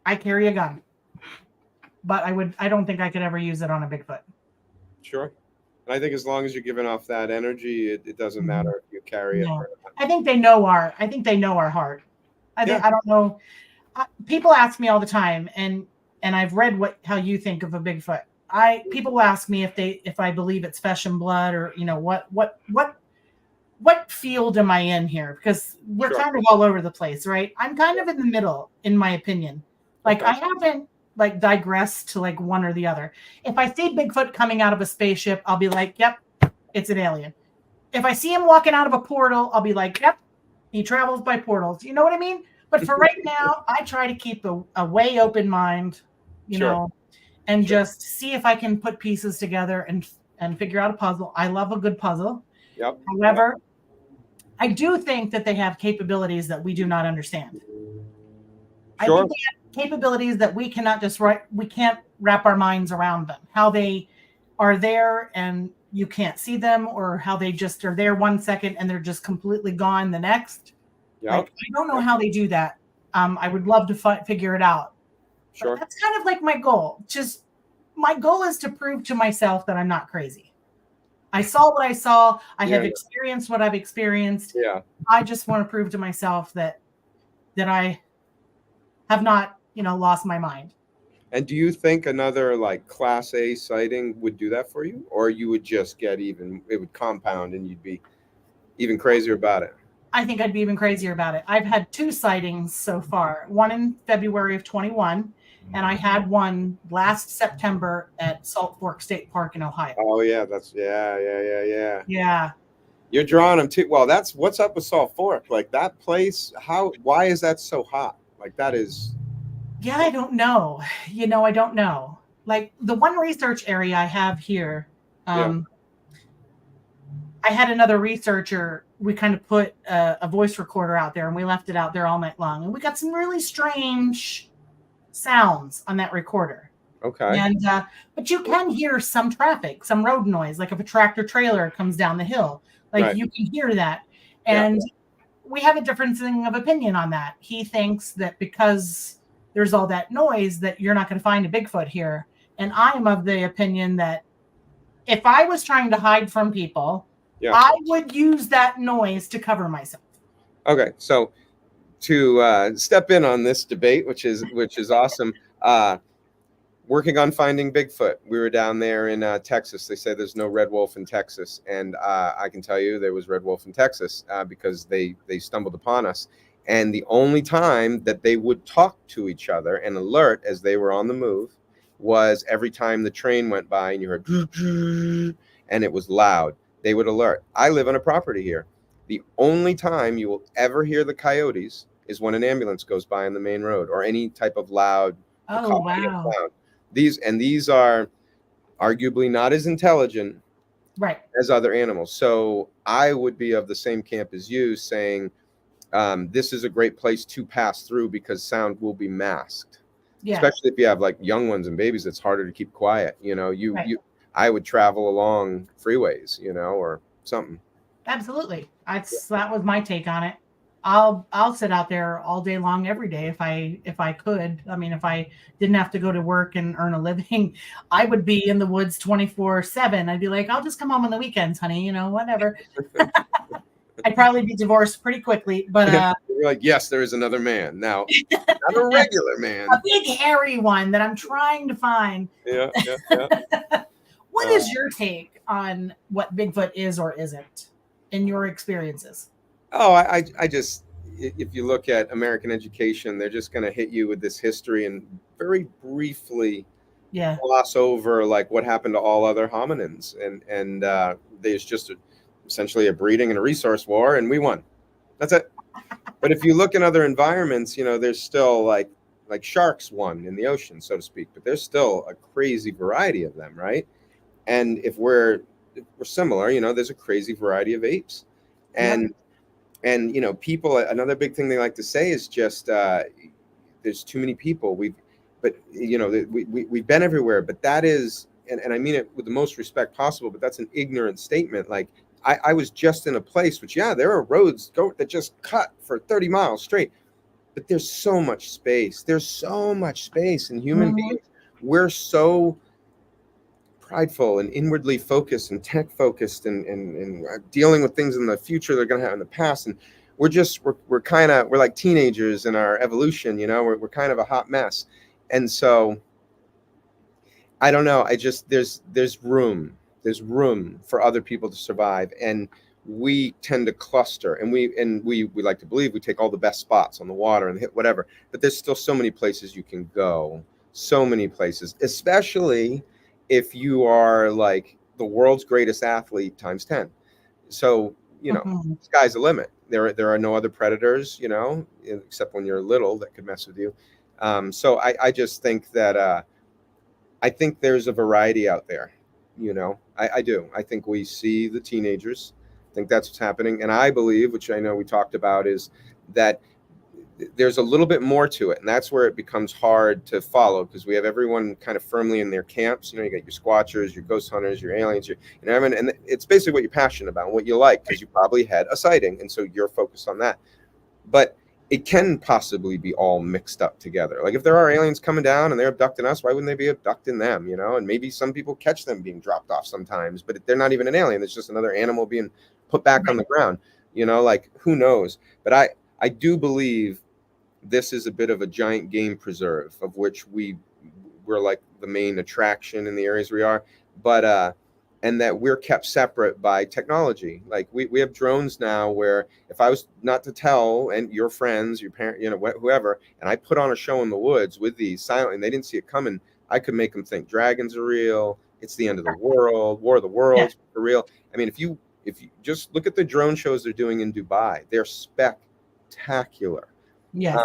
I carry a gun. But I don't think I could ever use it on a Bigfoot. Sure. And I think as long as you're giving off that energy, it doesn't matter if you carry it or not. I think they know our heart. I don't know. People ask me all the time, and I've read how you think of a Bigfoot. People ask me if I believe it's flesh and blood, or what field am I in here? Because we're kind of all over the place, right? I'm kind of in the middle, in my opinion. Like I haven't digressed to one or the other. If I see Bigfoot coming out of a spaceship, I'll be like, "Yep, it's an alien." If I see him walking out of a portal, I'll be like, "Yep, he travels by portals." You know what I mean? But for right now, I try to keep a way open mind, and just see if I can put pieces together and figure out a puzzle. I love a good puzzle. Yep. However, I do think that they have capabilities that we do not understand. I think they have capabilities that we cannot we can't wrap our minds around them. How they are there and you can't see them, or how they just are there 1 second and they're just completely gone the next. Yep. I don't know how they do that. I would love to figure it out. Sure. But that's kind of like my goal. My goal is to prove to myself that I'm not crazy. I saw what I saw. I have experienced what I've experienced. Yeah. I just want to prove to myself that I have not, lost my mind. And do you think another Class A sighting would do that for you, or you would just it would compound and you'd be even crazier about it? I think I'd be even crazier about it. I've had 2 sightings so far. One in February of 21, and I had one last September at Salt Fork State Park in Ohio. Oh yeah, yeah. Yeah. You're drawing them too. Well, that's what's up with Salt Fork. That place. Why is that so hot? That is. Yeah, I don't know. I don't know. The one research area I have here, I had another researcher. We kind of put a voice recorder out there and we left it out there all night long. And we got some really strange sounds on that recorder. Okay. And but you can hear some traffic, some road noise, like if a tractor trailer comes down the hill. You can hear that. And we have a difference of opinion on that. He thinks that because there's all that noise that you're not going to find a Bigfoot here. And I am of the opinion that if I was trying to hide from people, I would use that noise to cover myself. Okay, so to step in on this debate, which is awesome. Working on finding Bigfoot. We were down there in Texas. They say there's no red wolf in Texas, and I can tell you there was red wolf in Texas because they stumbled upon us. And the only time that they would talk to each other and alert as they were on the move was every time the train went by and you heard and it was loud. They would alert. I live on a property here. The only time you will ever hear the coyotes is when an ambulance goes by on the main road or any type of loud sound. These are arguably not as intelligent as other animals. So I would be of the same camp as you, saying this is a great place to pass through because sound will be masked. Yeah. Especially if you have like young ones and babies, it's harder to keep quiet. I would travel along freeways, or something. Absolutely. That was my take on it. I'll sit out there all day long every day if I could. I mean, if I didn't have to go to work and earn a living, I would be in the woods 24/7. I'd be like, I'll just come home on the weekends, honey, whatever. I'd probably be divorced pretty quickly, but you're like, yes, there is another man now, not a regular man, a big hairy one that I'm trying to find. Yeah. What is your take on what Bigfoot is or isn't in your experiences? Oh, I just, if you look at American education, they're just going to hit you with this history and very briefly gloss over like what happened to all other hominins, and there's just essentially a breeding and a resource war, and we won. That's it. But if you look in other environments, there's still like sharks won in the ocean, so to speak, but there's still a crazy variety of them, right? And if we're similar, there's a crazy variety of apes, and people. Another big thing they like to say is just there's too many people. We've been everywhere, but that is, and I mean it with the most respect possible, but that's an ignorant statement. Like I was just in a place which, there are roads that just cut for 30 miles straight, but there's so much space. There's so much space, and human beings, we're so prideful and inwardly focused and tech focused and dealing with things in the future they're going to have in the past, and we're like teenagers in our evolution. We're kind of a hot mess, and so I don't know. There's room for other people to survive, and we tend to cluster, and we like to believe we take all the best spots on the water and hit whatever, but there's still so many places you can go, so many places, especially if you are like the world's greatest athlete times 10. So, sky's the limit. There are no other predators, except when you're little that could mess with you. So I just think that I think there's a variety out there, I do. I think we see the teenagers. I think that's what's happening. And I believe, which I know we talked about, is that there's a little bit more to it, and that's where it becomes hard to follow, because we have everyone kind of firmly in their camps. You got your squatchers, your ghost hunters, your aliens, and it's basically what you're passionate about and what you like, because you probably had a sighting, and so you're focused on that. But it can possibly be all mixed up together. Like if there are aliens coming down and they're abducting us, why wouldn't they be abducting them? And maybe some people catch them being dropped off sometimes, but they're not even an alien. It's just another animal being put back on the ground. Like who knows? But I do believe this is a bit of a giant game preserve, of which we're like the main attraction in the areas we are, but and that we're kept separate by technology. Like we have drones now where if I was not to tell, and your friends, your parent, whoever, and I put on a show in the woods with these silently, and they didn't see it coming, I could make them think dragons are real, it's the end of the world, War of the Worlds are real. I mean, if you just look at the drone shows they're doing in Dubai, they're spectacular. Yes.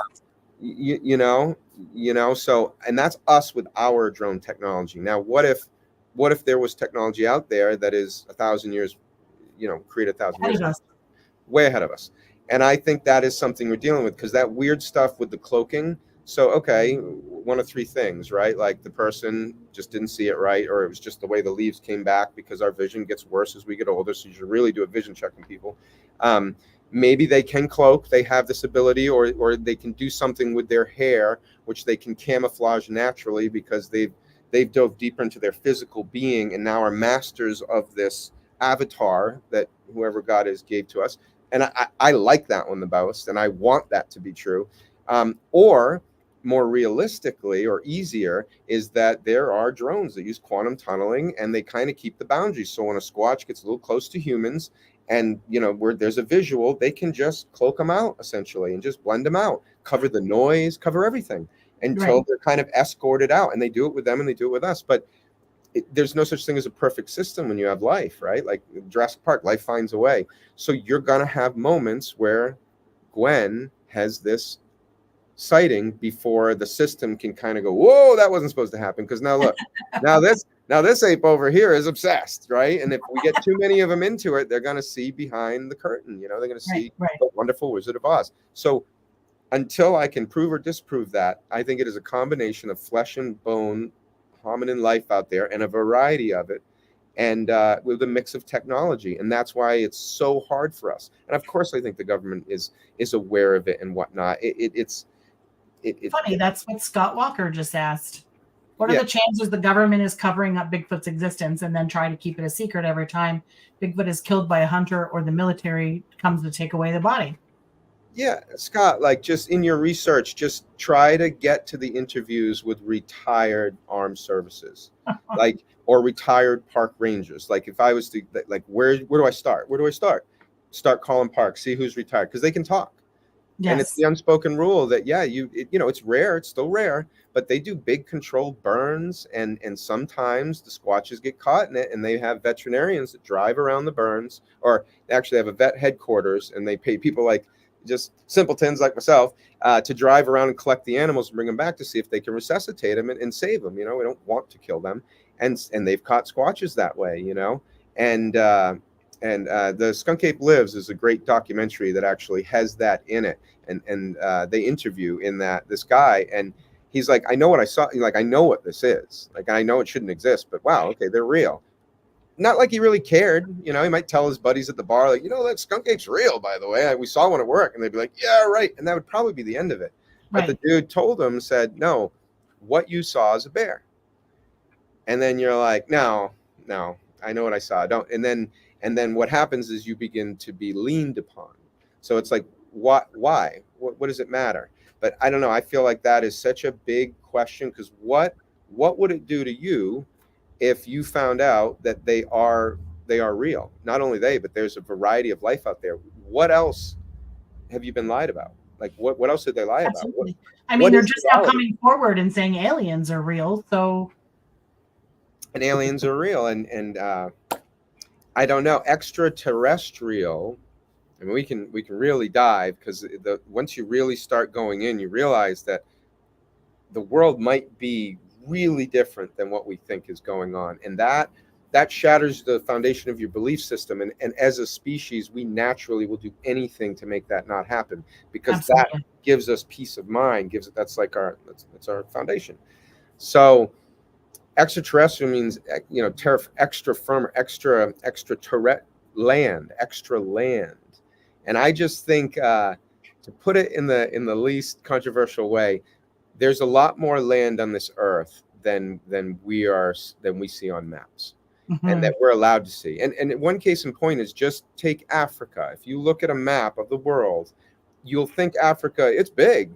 So, and that's us with our drone technology. Now, what if there was technology out there that is 1,000 years, create 1,000 years, way ahead of us? And I think that is something we're dealing with, because that weird stuff with the cloaking. So, okay, one of three things, right? Like the person just didn't see it right, or it was just the way the leaves came back, because our vision gets worse as we get older. So you should really do a vision check on people. Maybe they can cloak, they have this ability, or they can do something with their hair, which they can camouflage naturally, because they've dove deeper into their physical being and now are masters of this avatar that whoever God is gave to us. And I like that one the most, and I want that to be true. Or more realistically, or easier, is that there are drones that use quantum tunneling, and they kind of keep the boundaries. So when a squatch gets a little close to humans, and where there's a visual, they can just cloak them out essentially and just blend them out, cover the noise, cover everything until they're kind of escorted out. And they do it with them and they do it with us. But there's no such thing as a perfect system when you have life, right? Like Jurassic Park, life finds a way. So you're going to have moments where Gwen has this sighting before the system can kind of go, whoa, that wasn't supposed to happen. Because now look, Now this ape over here is obsessed, right? And if we get too many of them into it, they're going to see behind the curtain. You know, they're going to see Right. the wonderful Wizard of Oz. So until I can prove or disprove that, I think it is a combination of flesh and bone hominin life out there and a variety of it, and with a mix of technology. And that's why it's so hard for us. And of course, I think the government is aware of it and whatnot. It's Funny, that's what Scott Walker just asked. What are Yeah. the chances the government is covering up Bigfoot's existence and then trying to keep it a secret every time Bigfoot is killed by a hunter or the military comes to take away the body? Yeah, Scott, like just in your research, just try to get to the interviews with retired armed services, like, or retired park rangers. Like if I was to, like, where do I start? Where do I start? Start calling parks, see who's retired, because they can talk. Yes. And it's the unspoken rule that, yeah, you know, it's rare, it's still rare, but they do big controlled burns, and sometimes the Squatches get caught in it, and they have veterinarians that drive around the burns, or they actually have a vet headquarters, and they pay people like just simpletons like myself to drive around and collect the animals and bring them back to see if they can resuscitate them and save them. You know, we don't want to kill them, and they've caught Squatches that way, you know, and the Skunk Ape Lives is a great documentary that actually has that in it. And they interview in that this guy, and he's like, I know what I saw. Like, I know what this is. Like, I know it shouldn't exist, but wow, okay, they're real. Not like he really cared. You know, he might tell his buddies at the bar, like, you know, that skunk ape's real, by the way. We saw one at work. And they'd be like, yeah, right. And that would probably be the end of it. But the dude told him, said, no, what you saw is a bear. And then you're like, no, I know what I saw. Don't. And then what happens is you begin to be leaned upon. So it's like, why? What does it matter? But I don't know. I feel like that is such a big question, because what would it do to you if you found out that they are real? Not only they, but there's a variety of life out there. What else have you been lied about? Like what else did they lie Absolutely. about? I mean, they're just now coming forward and saying aliens are real. So, and aliens are real, and I don't know, extraterrestrial. I mean, we can really dive, because once you really start going in, you realize that the world might be really different than what we think is going on, and that shatters the foundation of your belief system. And as a species, we naturally will do anything to make that not happen, because absolutely. that gives us peace of mind. That's our foundation. So extraterrestrial means, you know, extra firm, extra land. And I just think, to put it in the least controversial way, there's a lot more land on this earth than we see on maps, and that we're allowed to see. And one case in point is, just take Africa. If you look at a map of the world, you'll think Africa, it's big,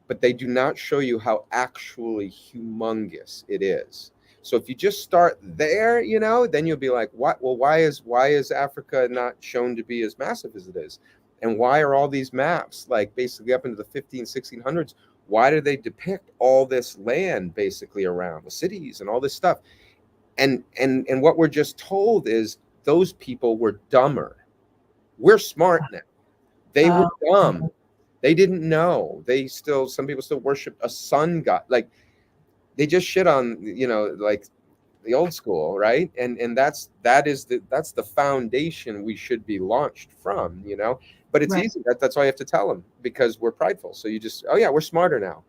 but they do not show you how actually humongous it is. So if you just start there, you know, then you'll be like, what? Well, why is Africa not shown to be as massive as it is? And why are all these maps, like basically up into the 1600s, why do they depict all this land basically around the cities and all this stuff? And what we're just told is those people were dumber. We're smart now. They were dumb. They didn't know. Some people still worship a sun god. Like, they just shit on, you know, like the old school, right? And that's the foundation we should be launched from, you know. But it's easy. That's why you have to tell them, because we're prideful. So you just, oh yeah, we're smarter now.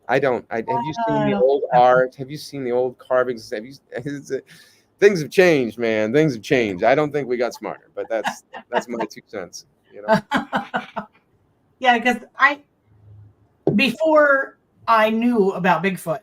Have you seen the old art? Have you seen the old carvings? Things have changed, man. Things have changed. I don't think we got smarter, but that's my 2 cents, you know. Yeah, because before I knew about Bigfoot,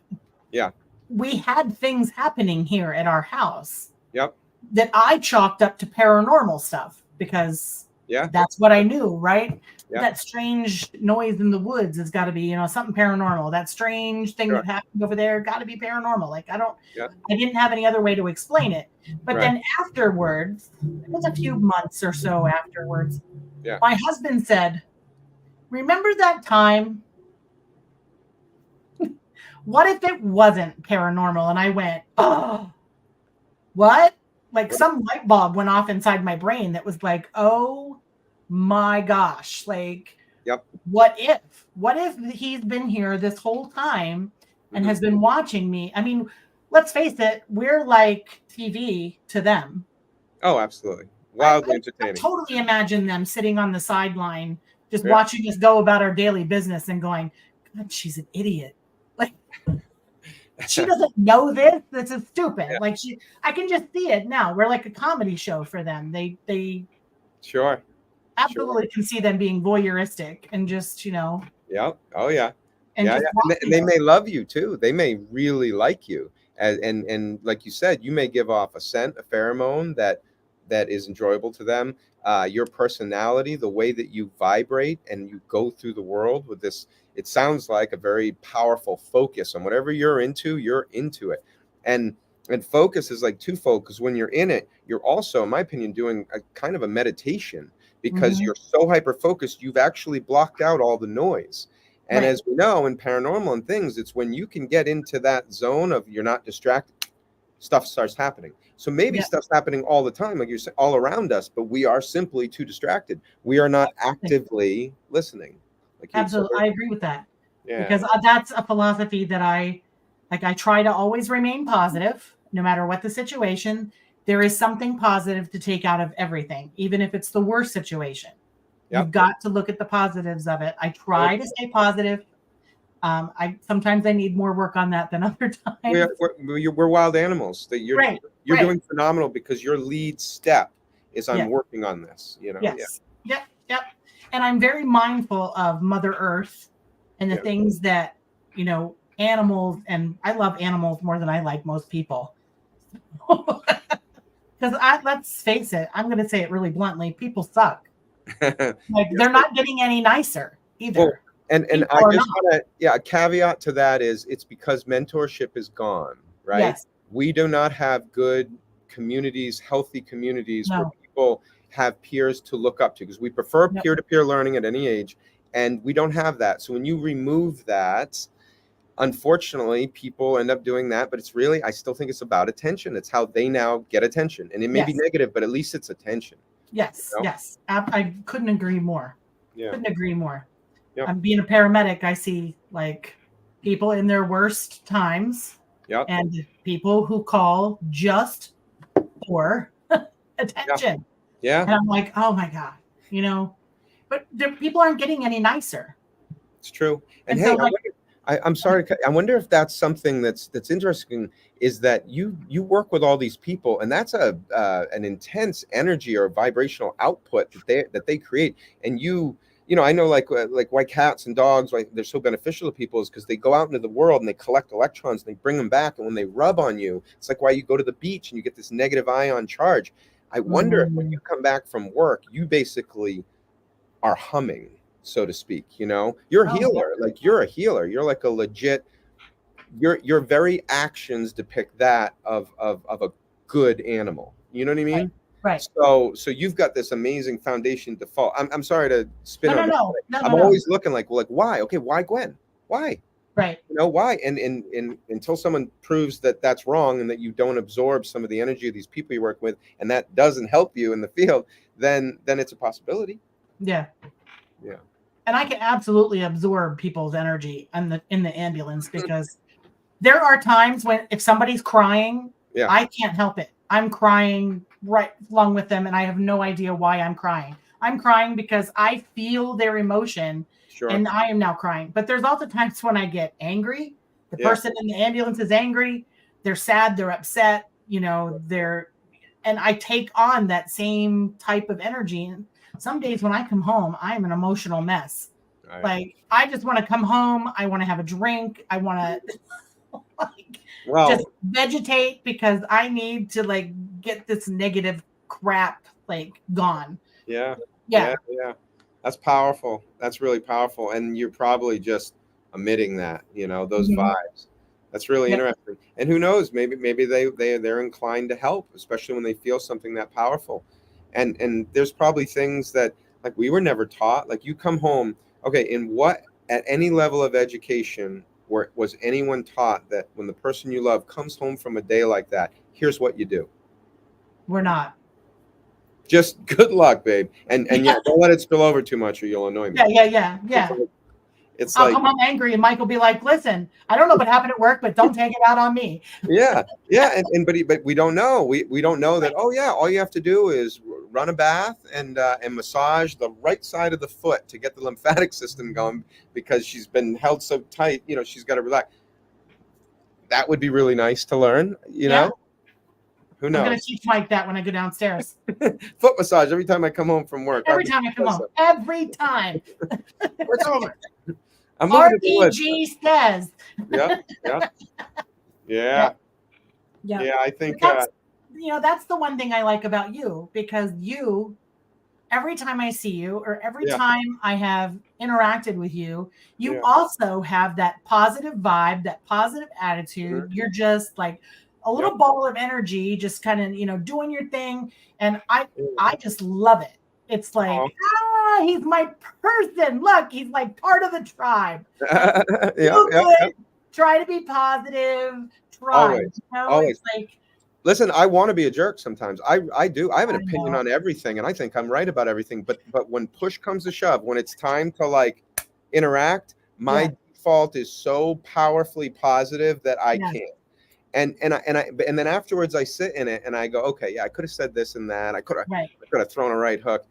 yeah, we had things happening here at our house. Yep. That I chalked up to paranormal stuff, because that's what I knew, right? Yeah. That strange noise in the woods has got to be, you know, something paranormal. That strange thing that happened over there got to be paranormal. Like, I didn't have any other way to explain it. But then afterwards, it was a few months or so afterwards, my husband said, remember that time? What if it wasn't paranormal? And I went, oh, what? Like, some light bulb went off inside my brain that was like, oh my gosh. Like, what if he's been here this whole time and has been watching me? I mean, let's face it, we're like TV to them. Oh, absolutely. Wildly I entertaining. totally imagine them sitting on the sideline, just Yeah. watching us go about our daily business and going, God, she's an idiot. Like, she doesn't know this. This is stupid. Yeah. Like I can just see it now. We're like a comedy show for them. They Sure. absolutely can see them being voyeuristic and just, Yeah. Oh, yeah. and Yeah. just Yeah. And they may love you too. They may really like you. And like you said, you may give off a scent, a pheromone that is enjoyable to them. Your personality, the way that you vibrate and you go through the world with this, it sounds like a very powerful focus on whatever you're into it. And focus is like twofold, because when you're in it, you're also, in my opinion, doing a kind of a meditation, because Mhm. you're so hyper focused, you've actually blocked out all the noise. And Right. as we know in paranormal and things, it's when you can get into that zone of you're not distracted, stuff starts happening. So maybe Yeah. stuff's happening all the time, like you're saying, all around us, but we are simply too distracted. We are not actively listening. Like you said. Absolutely. I agree with that. Yeah. Because that's a philosophy that I try to always remain positive no matter what the situation. There is something positive to take out of everything, even if it's the worst situation. Yep. You've got to look at the positives of it. I try to stay positive. Sometimes I need more work on that than other times. We're wild animals. That you're Right. doing phenomenal, because your lead step is I'm Yeah. working on this. Yes. Yep. And I'm very mindful of Mother Earth and the Yeah. things that, animals, and I love animals more than I like most people. Because let's face it, I'm going to say it really bluntly, people suck. Yeah. Like, they're not getting any nicer either. Well, and People I are just not. want to, a caveat to that is it's because mentorship is gone, right? Yes. We do not have good communities, healthy communities where No. people have peers to look up to, because we prefer Yep. peer-to-peer learning at any age, and we don't have that. So when you remove that, unfortunately, people end up doing that, but it's really, I still think it's about attention. It's how they now get attention, and it may be Yes. negative, but at least it's attention. Yes. You know? Yes. I couldn't agree more. Yeah. Couldn't agree more. Yep. I'm being a paramedic. I see like people in their worst times, Yep. and people who call just for attention. Yeah. And I'm like, oh my God, but people aren't getting any nicer. It's true. And And hey, so, like, I'm sorry. I wonder if that's something that's interesting, is that you work with all these people, and that's an intense energy or vibrational output that they create. And I know like why cats and dogs, like they're so beneficial to people, is because they go out into the world and they collect electrons and they bring them back, and when they rub on you, it's like why you go to the beach and you get this negative ion charge. I wonder if when you come back from work, you basically are humming, so to speak. You're a healer. Like you're a healer. You're like a legit. Your very actions depict that of a good animal. You know what I mean? right. So you've got this amazing foundation to fall. I'm sorry to spin on that. No. I'm always looking like why? Okay, why Gwen? Why? Right. Why? And until someone proves that that's wrong, and that you don't absorb some of the energy of these people you work with, and that doesn't help you in the field, then it's a possibility. Yeah. Yeah. And I can absolutely absorb people's energy in the ambulance, because there are times when if somebody's crying, Yeah. I can't help it. I'm crying right along with them, and I have no idea why I'm crying. I'm crying because I feel their emotion. Sure. And I am now crying. But there's also times when I get angry. The person in the ambulance is angry. They're sad. They're upset. And I take on that same type of energy. And some days when I come home, I am an emotional mess. Right. Like, I just want to come home. I want to have a drink. I want to just vegetate, because I need to get this negative crap gone. Yeah. Yeah. That's powerful. That's really powerful. And you're probably just emitting that, those vibes. That's really interesting. And who knows, maybe they're inclined to help, especially when they feel something that powerful. And there's probably things that like we were never taught. Like you come home, okay, at any level of education, was anyone taught that when the person you love comes home from a day like that, here's what you do? We're not. Just good luck, babe. And don't let it spill over too much, or you'll annoy me. Yeah. It's I'll like, come home angry, and Mike will be like, "Listen, I don't know what happened at work, but don't take it out on me." yeah, but we don't know. We don't know that. Oh yeah, all you have to do is run a bath and massage the right side of the foot to get the lymphatic system going because she's been held so tight. She's got to relax. That would be really nice to learn. Who I'm going to knows? teach Mike that when I go downstairs. Foot massage every time I come home from work. Every time I come home. Every time. It's over. I'm moving to the woods. REG says. Yeah. Yeah. I think that's the one thing I like about you, because you, every time I see you or every time I have interacted with you, you also have that positive vibe, that positive attitude. Mm-hmm. You're just like a little ball of energy, just kind of, doing your thing. And I just love it. It's like, he's my person. Look, he's like part of the tribe. Try to be positive. Try. Always. It's like, listen, I want to be a jerk sometimes. I do. I have an opinion on everything, and I think I'm right about everything. But when push comes to shove, when it's time to like interact, my default is so powerfully positive that I can't. And then afterwards I sit in it and I go, okay, I could have said this and that. I could have thrown a right hook.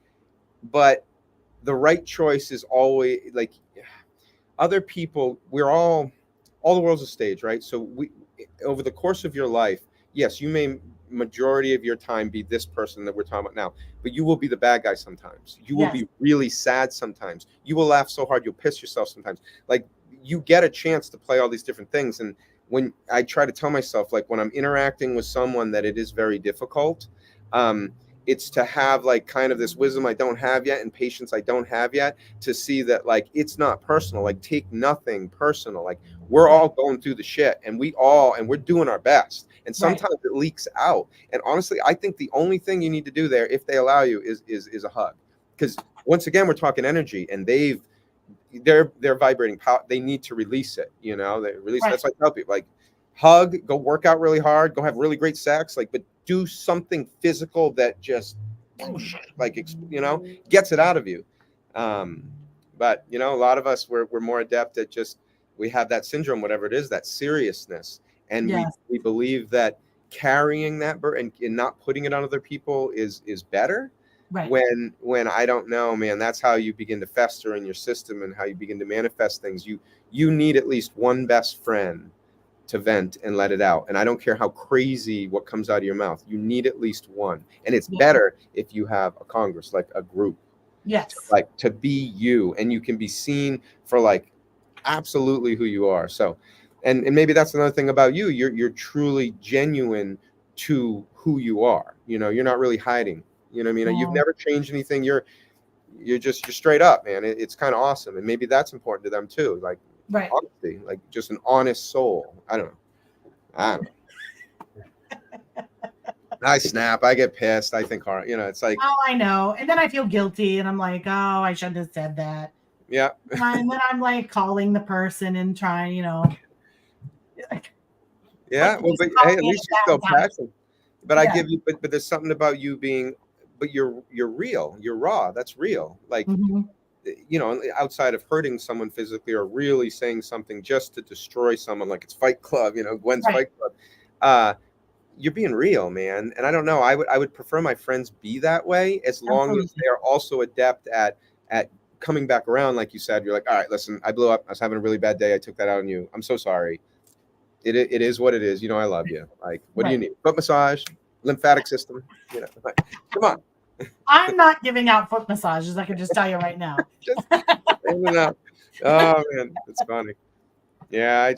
But the right choice is always like other people. We're all the world's a stage, right? So we, over the course of your life, yes, you may majority of your time be this person that we're talking about now, but you will be the bad guy sometimes. You will be really sad sometimes. You will laugh so hard you'll piss yourself sometimes. Like, you get a chance to play all these different things. And when I try to tell myself, like, when I'm interacting with someone that it is very difficult, it's to have like kind of this wisdom I don't have yet and patience I don't have yet, to see that like it's not personal. Like, take nothing personal. Like, we're all going through the shit, and we're doing our best. And sometimes it leaks out. And honestly, I think the only thing you need to do there, if they allow you, is a hug. Because once again, we're talking energy, and they're vibrating power. They need to release it. They release it. That's why I tell people, like, hug, go work out really hard, go have really great sex, like, but do something physical that just like, gets it out of you. But a lot of us, we're more adept at we have that syndrome, whatever it is, that seriousness. And we believe that carrying that burden and not putting it on other people is better. Right. When I don't know, man, that's how you begin to fester in your system and how you begin to manifest things. You need at least one best friend to vent and let it out. And I don't care how crazy what comes out of your mouth. You need at least one. And it's better if you have a Congress, like a group. Yes. To be you, and you can be seen for like absolutely who you are. So, and maybe that's another thing about you. You're truly genuine to who you are. You're not really hiding. You know what I mean? You've never changed anything. You're straight up, man. It's kind of awesome. And maybe that's important to them too. Like, honesty, like just an honest soul. I don't know. I snap. I get pissed. I think hard. It's like, oh, I know. And then I feel guilty, and I'm like, oh, I shouldn't have said that. Yeah. And then I'm like calling the person and trying, Yeah. Well, but hey, at least you're still passionate. But I give you, but there's something about you being, but you're real. You're raw. That's real. Like, outside of hurting someone physically or really saying something just to destroy someone, like it's Fight Club, Gwen's Fight Club. You're being real, man. And I don't know. I would prefer my friends be that way, as long as they are also adept at coming back around. Like you said, you're like, all right, listen, I blew up. I was having a really bad day. I took that out on you. I'm so sorry. It is what it is. I love you. Like, what do you need? Foot massage, lymphatic system. Like, come on. I'm not giving out foot massages. I can just tell you right now. Oh man, it's funny. Yeah, I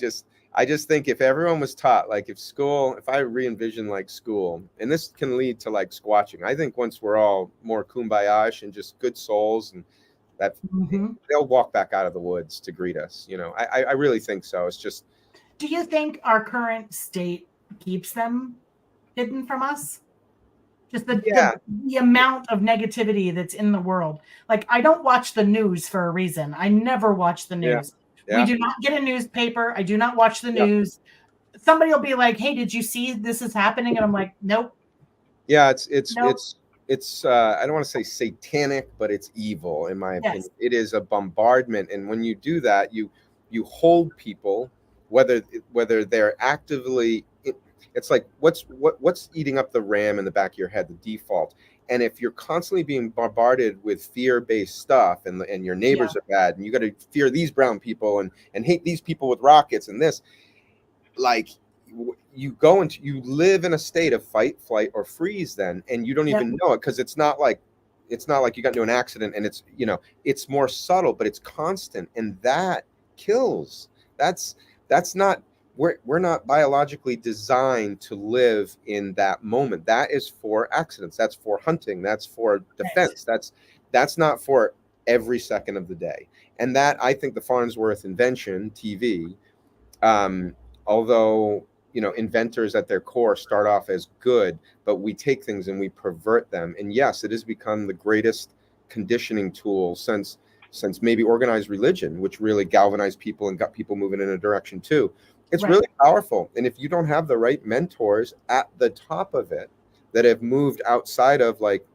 just think if everyone was taught, like if I re-envision like school, and this can lead to like squatching. I think once we're all more kumbaya and just good souls, and that they'll walk back out of the woods to greet us. I really think so. It's just. Do you think our current state keeps them hidden from us? Just the amount of negativity that's in the world. Like, I don't watch the news for a reason. I never watch the news. Yeah. We do not get a newspaper. I do not watch the news. Somebody will be like, hey, did you see this is happening? And I'm like, nope. Yeah, it's I don't want to say satanic, but it's evil in my opinion. It is a bombardment, and when you do that, you hold people, whether they're actively. It's like what's eating up the RAM in the back of your head, the default. And if you're constantly being bombarded with fear-based stuff, and your neighbors are bad, and you got to fear these brown people and hate these people with rockets and this, like you live in a state of fight, flight, or freeze then, and you don't even know it, because it's not like you got into an accident and it's, it's more subtle, but it's constant, and that kills. That's not, we're not biologically designed to live in that moment. That is for accidents. That's for hunting. That's for defense. That's not for every second of the day. And that, I think, the Farnsworth invention, TV, although inventors at their core start off as good, but we take things and we pervert them. And yes, it has become the greatest conditioning tool since maybe organized religion, which really galvanized people and got people moving in a direction too. It's really powerful. And if you don't have the right mentors at the top of it that have moved outside of like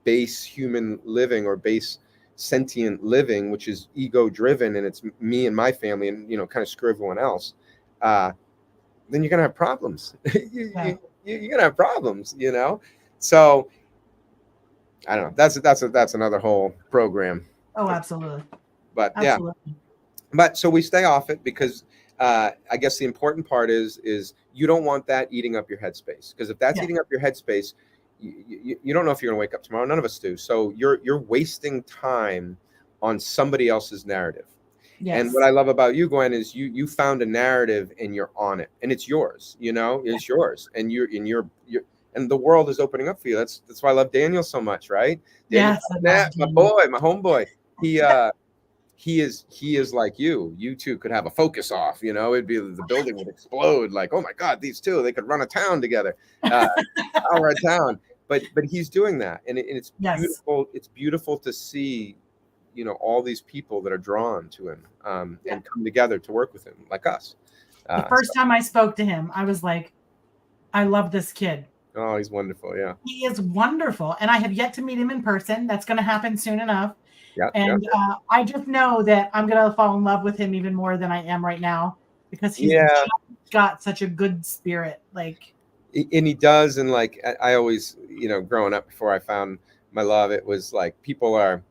base human living or base sentient living, which is ego driven, and it's me and my family and, kind of screw everyone else, then you're going to have problems. You're going to have problems, So I don't know. That's another whole program. Oh, absolutely. But but so we stay off it because I guess the important part is you don't want that eating up your headspace, because if that's eating up your headspace, you don't know if you're going to wake up tomorrow. None of us do. So you're wasting time on somebody else's narrative. Yes. And what I love about you, Gwen, is you found a narrative and you're on it, and it's yours. It's yours, and you're and the world is opening up for you. That's why I love Daniel so much, right? Daniel, yes, my homeboy. He is like you. You two could have a focus off. It'd be, the building would explode. Like, oh my God, these two, they could run a town together, our town. But he's doing that, and it's beautiful. It's beautiful to see, all these people that are drawn to him and come together to work with him, like us. The first time I spoke to him, I was like, I love this kid. Oh, he's wonderful. Yeah, he is wonderful, and I have yet to meet him in person. That's going to happen soon enough. I just know that I'm going to fall in love with him even more than I am right now, because he's got such a good spirit. And he does. And like, I always, growing up, before I found my love, it was like, people are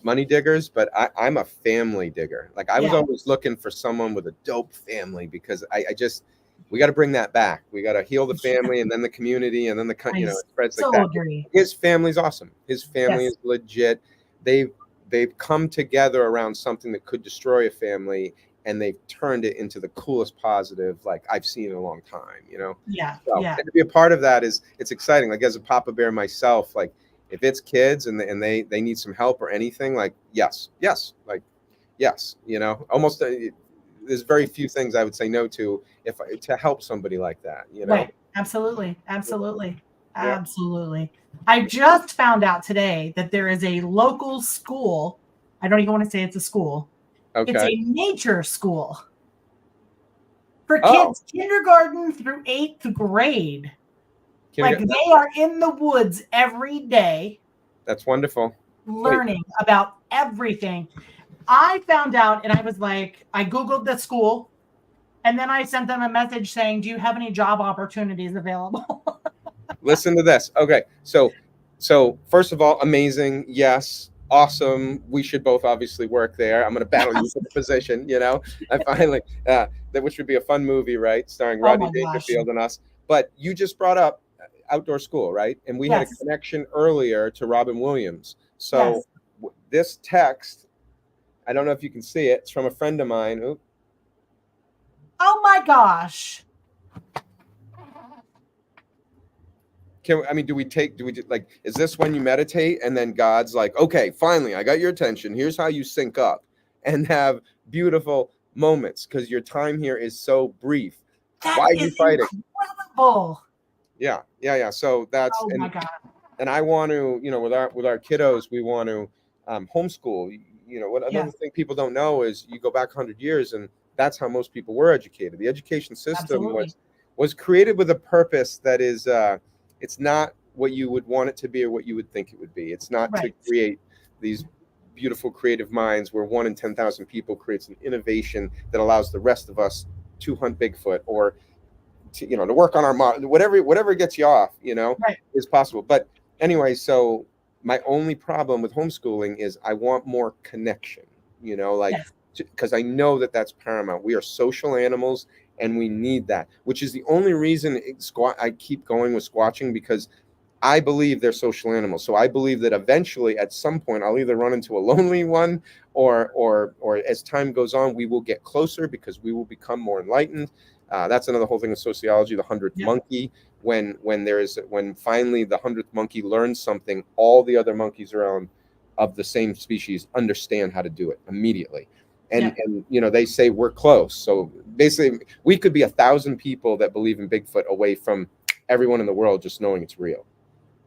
money diggers, but I'm a family digger. Like, I was always looking for someone with a dope family, because we got to bring that back. We got to heal the family, and then the community, and then the it spreads like that. Agree. His family's awesome. His family is legit. They've come together around something that could destroy a family, and they've turned it into the coolest positive like I've seen in a long time, So, and to be a part of that it's exciting. Like, as a Papa Bear myself, like, if it's kids and they need some help or anything, like, yes, almost there's very few things I would say no to to help somebody like that, Right. Absolutely. I just found out today that there is a local school. I don't even want to say it's a school. Okay. It's a nature school for kids kindergarten through 8th grade. Like, they are in the woods every day. That's wonderful. Learning about everything. I found out, and I was like, I Googled the school, and then I sent them a message saying, do you have any job opportunities available? Listen to this. Okay. So first of all, amazing. Yes. Awesome. We should both obviously work there. I'm going to battle you for the position, I finally, which would be a fun movie, right? Starring Rodney Dangerfield and us. But you just brought up outdoor school, right? And we had a connection earlier to Robin Williams. So this text, I don't know if you can see it. It's from a friend of mine. Ooh. Oh my gosh. Do we like, is this when you meditate and then God's like, okay, finally, I got your attention. Here's how you sync up and have beautiful moments, because your time here is so brief. Why are you fighting? Incredible. Yeah. So that's, my God. And I want to, with our kiddos, we want to homeschool. Another thing people don't know is you go back 100 years, and that's how most people were educated. The education system was created with a purpose that is, it's not what you would want it to be or what you would think it would be. It's not to Right. create these beautiful creative minds where 1 in 10,000 people creates an innovation that allows the rest of us to hunt Bigfoot or to, to work on our whatever gets you off, Right. is possible. But anyway, so my only problem with homeschooling is I want more connection, like, Yes. because I know that that's paramount. We are social animals and we need that, which is the only reason I keep going with squatching, because I believe they're social animals. So I believe that eventually at some point I'll either run into a lonely one or as time goes on, we will get closer because we will become more enlightened. That's another whole thing of sociology, the 100th monkey. When finally the 100th monkey learns something, all the other monkeys around of the same species understand how to do it immediately. And they say we're close. So basically we could be 1,000 people that believe in Bigfoot away from everyone in the world just knowing it's real.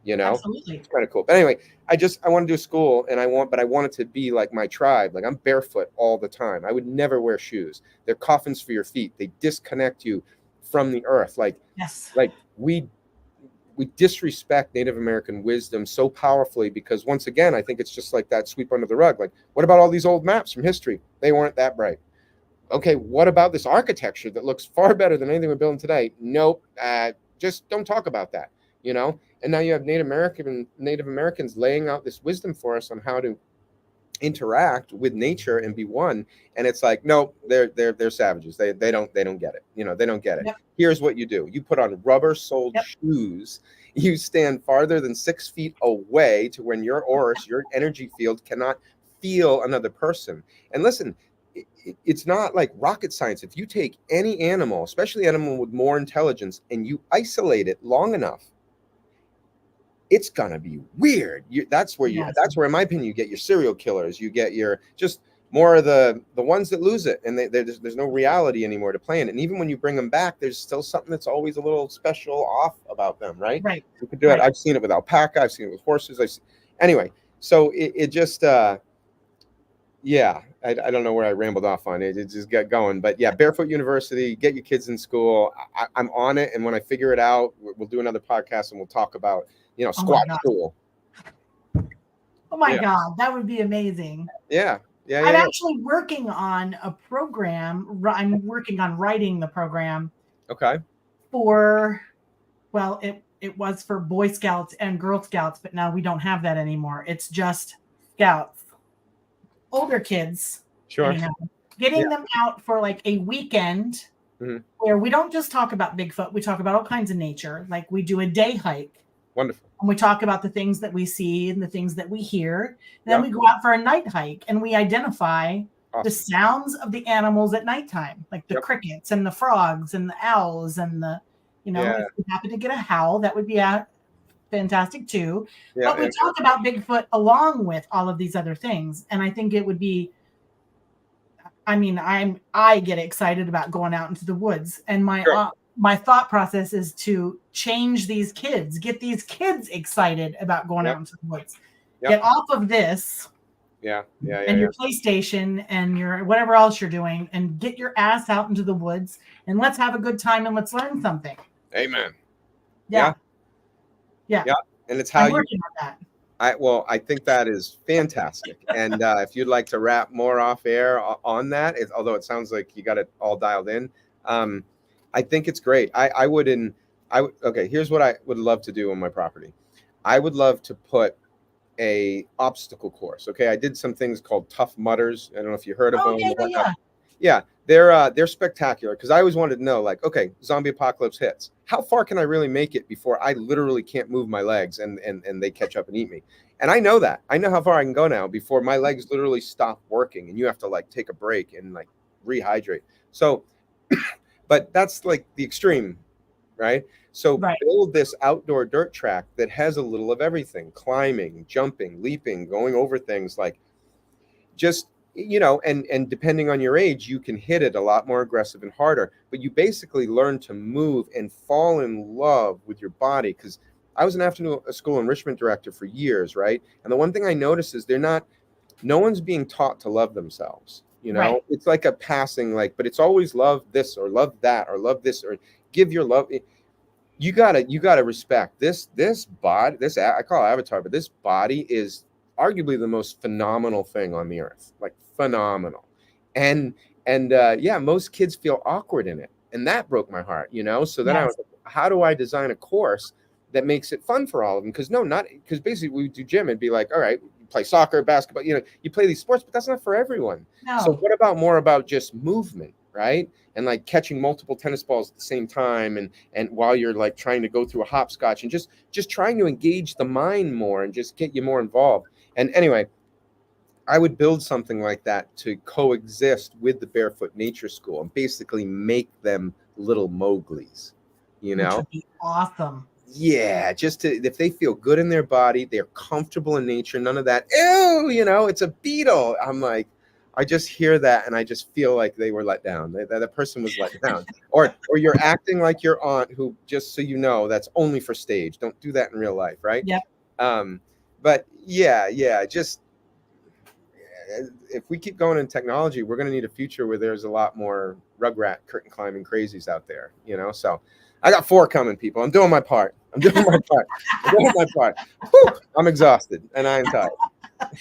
Absolutely. It's kind of cool. But anyway, I want to do school, and I want it to be like my tribe. Like, I'm barefoot all the time. I would never wear shoes. They're coffins for your feet. They disconnect you from the earth. Like we disrespect Native American wisdom so powerfully because, once again, I think it's just like that sweep under the rug. Like, what about all these old maps from history? They weren't that bright. Okay, what about this architecture that looks far better than anything we're building today? Nope. Just don't talk about that. And now you have Native Americans laying out this wisdom for us on how to interact with nature and be one. And it's like, no, they're savages. They don't get it. They don't get it. Yep. Here's what you do. You put on rubber-soled shoes. You stand farther than 6 feet away to when your energy field cannot feel another person. And listen, it's not like rocket science. If you take any animal, especially animal with more intelligence, and you isolate it long enough, it's gonna be weird. That's where, in my opinion, you get your serial killers. You get your just more of the ones that lose it, and there's no reality anymore to play in it. And even when you bring them back, there's still something that's always a little special off about them, right? Right. You could do it. I've seen it with alpaca. I've seen it with horses. Anyway, so it just I don't know where I rambled off on it. It just got going. But yeah, Barefoot University, get your kids in school. I'm on it, and when I figure it out, we'll do another podcast and we'll talk about squat school. Oh my God, that would be amazing. Yeah. I'm actually working on a program. I'm working on writing the program. Okay. It was for Boy Scouts and Girl Scouts, but now we don't have that anymore. It's just Scouts. Older kids. Sure. Anyhow, getting them out for like a weekend where we don't just talk about Bigfoot. We talk about all kinds of nature. Like, we do a day hike. Wonderful. And we talk about the things that we see and the things that we hear. And then we go out for a night hike and we identify the sounds of the animals at nighttime, like the crickets and the frogs and the owls and the, if we happen to get a howl, that would be fantastic too. But we talk about Bigfoot along with all of these other things. And I think it would be, I get excited about going out into the woods, and my thought process is to change these kids, get these kids excited about going out into the woods. Get off of this. And your PlayStation and your whatever else you're doing, and get your ass out into the woods, and let's have a good time and let's learn something. Amen. Yeah. And it's how I'm working on that. I think that is fantastic. And if you'd like to wrap more off air on that, although it sounds like you got it all dialed in, I think it's great. Here's what I would love to do on my property. I would love to put a obstacle course. Okay. I did some things called Tough Mudders. I don't know if you heard of them. Yeah. They're spectacular, because I always wanted to know, like, okay, zombie apocalypse hits. How far can I really make it before I literally can't move my legs and they catch up and eat me? And I know that. I know how far I can go now before my legs literally stop working and you have to like take a break and like rehydrate. So, but that's like the extreme, right? So build this outdoor dirt track that has a little of everything: climbing, jumping, leaping, going over things, like just, and depending on your age, you can hit it a lot more aggressive and harder, but you basically learn to move and fall in love with your body. Because I was an afternoon school enrichment director for years, right? And the one thing I noticed is no one's being taught to love themselves. It's like a passing, but it's always love this or love that or love this or give your love. you gotta respect this body. I call it Avatar, but this body is arguably the most phenomenal thing on the earth. Like phenomenal, and yeah, most kids feel awkward in it, and that broke my heart. So then I was Yes. like, how do I design a course that makes it fun for all of them? Because basically we would do gym and be like, all right, you play soccer, basketball, you play these sports, but that's not for everyone. So No. what about more about just movement, right? And like catching multiple tennis balls at the same time, and while you're like trying to go through a hopscotch, and just trying to engage the mind more and just get you more involved. And anyway, I would build something like that to coexist with the Barefoot Nature School and basically make them little Mowglis, you Which know? would be awesome. Yeah, if they feel good in their body, they're comfortable in nature, none of that, ew, it's a beetle. I'm like, I just hear that and I just feel like they were let down. The person was let down. Or you're acting like your aunt who, just so you know, that's only for stage. Don't do that in real life, right? Yep. But yeah, just if we keep going in technology, we're going to need a future where there's a lot more rugrat curtain climbing crazies out there, So I got 4 coming, people. I'm doing my part. I'm doing my part. Whew, I'm exhausted and I'm tired.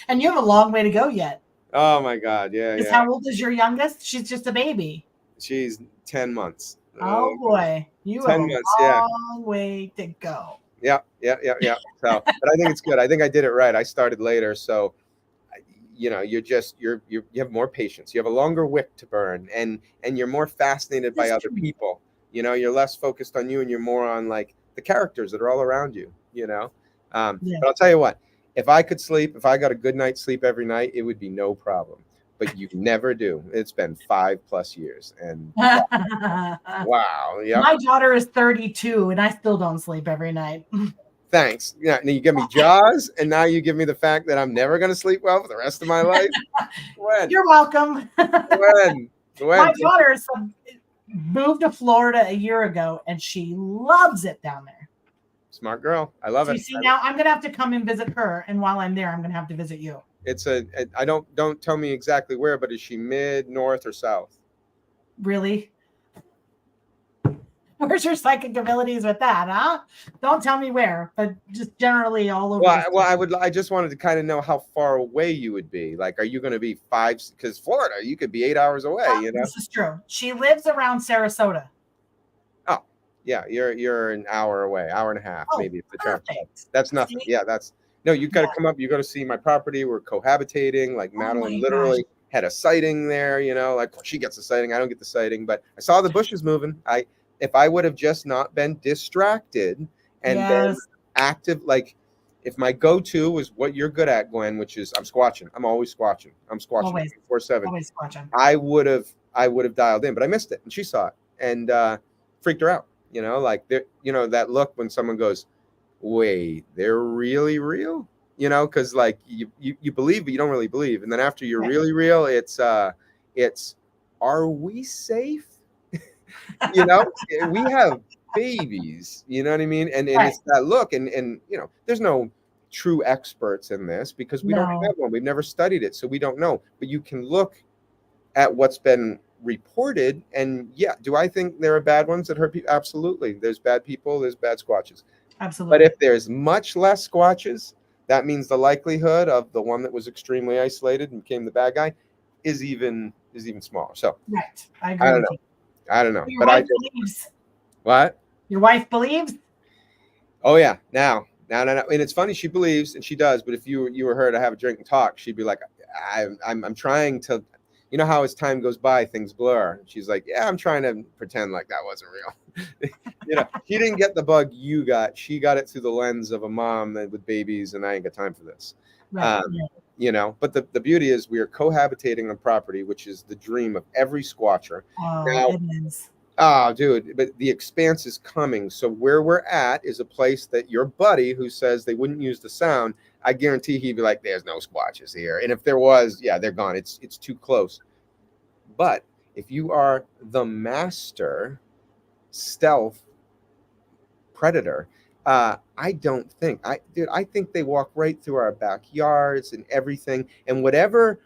And you have a long way to go yet. Oh my God. Yeah. How old is your youngest? She's just a baby. She's 10 months. Oh boy. You 10 have a months, yeah. long way to go. Yeah. So, but I think it's good. I think I did it right. I started later. So, you have more patience. You have a longer wick to burn, and you're more fascinated by other people. You're less focused on you, and you're more on like the characters that are all around you. Yeah. But I'll tell you what, if I could sleep, if I got a good night's sleep every night, it would be no problem. But you never do. It's been 5+ years, and wow, yeah. My daughter is 32, and I still don't sleep every night. Thanks. Yeah, and you give me Jaws, and now you give me the fact that I'm never going to sleep well for the rest of my life. When? You're welcome. When? My daughter moved to Florida a year ago, and she loves it down there. Smart girl. I love it. You see, now I'm going to have to come and visit her, and while I'm there, I'm going to have to visit you. I don't tell me exactly where, but is she mid, north, or south? Really? Where's your psychic abilities with that, huh? Don't tell me where, but just generally all over. I just wanted to kind of know how far away you would be. Like, are you going to be 5? Because Florida, you could be 8 hours away. This is true. She lives around Sarasota. Oh, yeah, you're an hour away, hour and a half, maybe. If the traffic. That's nothing. See? Yeah, you got to come up. You go to see my property. We're cohabitating. Like Madeline literally had a sighting there. Like she gets a sighting. I don't get the sighting, but I saw the bushes moving. If I would have just not been distracted and been active, like if my go-to was what you're good at, Gwen, which is I'm squatching. I'm always squatching. I'm squatching 24/7. Always squatching. I would have dialed in, but I missed it, and she saw it and freaked her out. Like that look when someone goes, "Wait, they're really real?" Because like you believe, but you don't really believe, and then after you're really real, it's are we safe? We have babies, you know what I mean? And it's that look, and there's no true experts in this because we don't have one. We've never studied it, so we don't know. But you can look at what's been reported, and do I think there are bad ones that hurt people? Absolutely. There's bad people, there's bad squatches. Absolutely. But if there's much less squatches, that means the likelihood of the one that was extremely isolated and became the bad guy is even smaller. So right. I agree with you. I don't know. Your wife believes. What? Your wife believes? Oh yeah. Now. And it's funny, she believes and she does, but if you were her to have a drink and talk, she'd be like, I'm trying to, how as time goes by, things blur. She's like, yeah, I'm trying to pretend like that wasn't real. She didn't get the bug you got. She got it through the lens of a mom with babies, and I ain't got time for this. Right. But the beauty is we are cohabitating on property, which is the dream of every squatcher. Oh, now, it is. Oh, dude, but the expanse is coming. So where we're at is a place that your buddy who says they wouldn't use the sound, I guarantee he'd be like, there's no squatches here. And if there was, they're gone. It's too close. But if you are the master stealth predator, I don't think I think they walk right through our backyards and everything. And whatever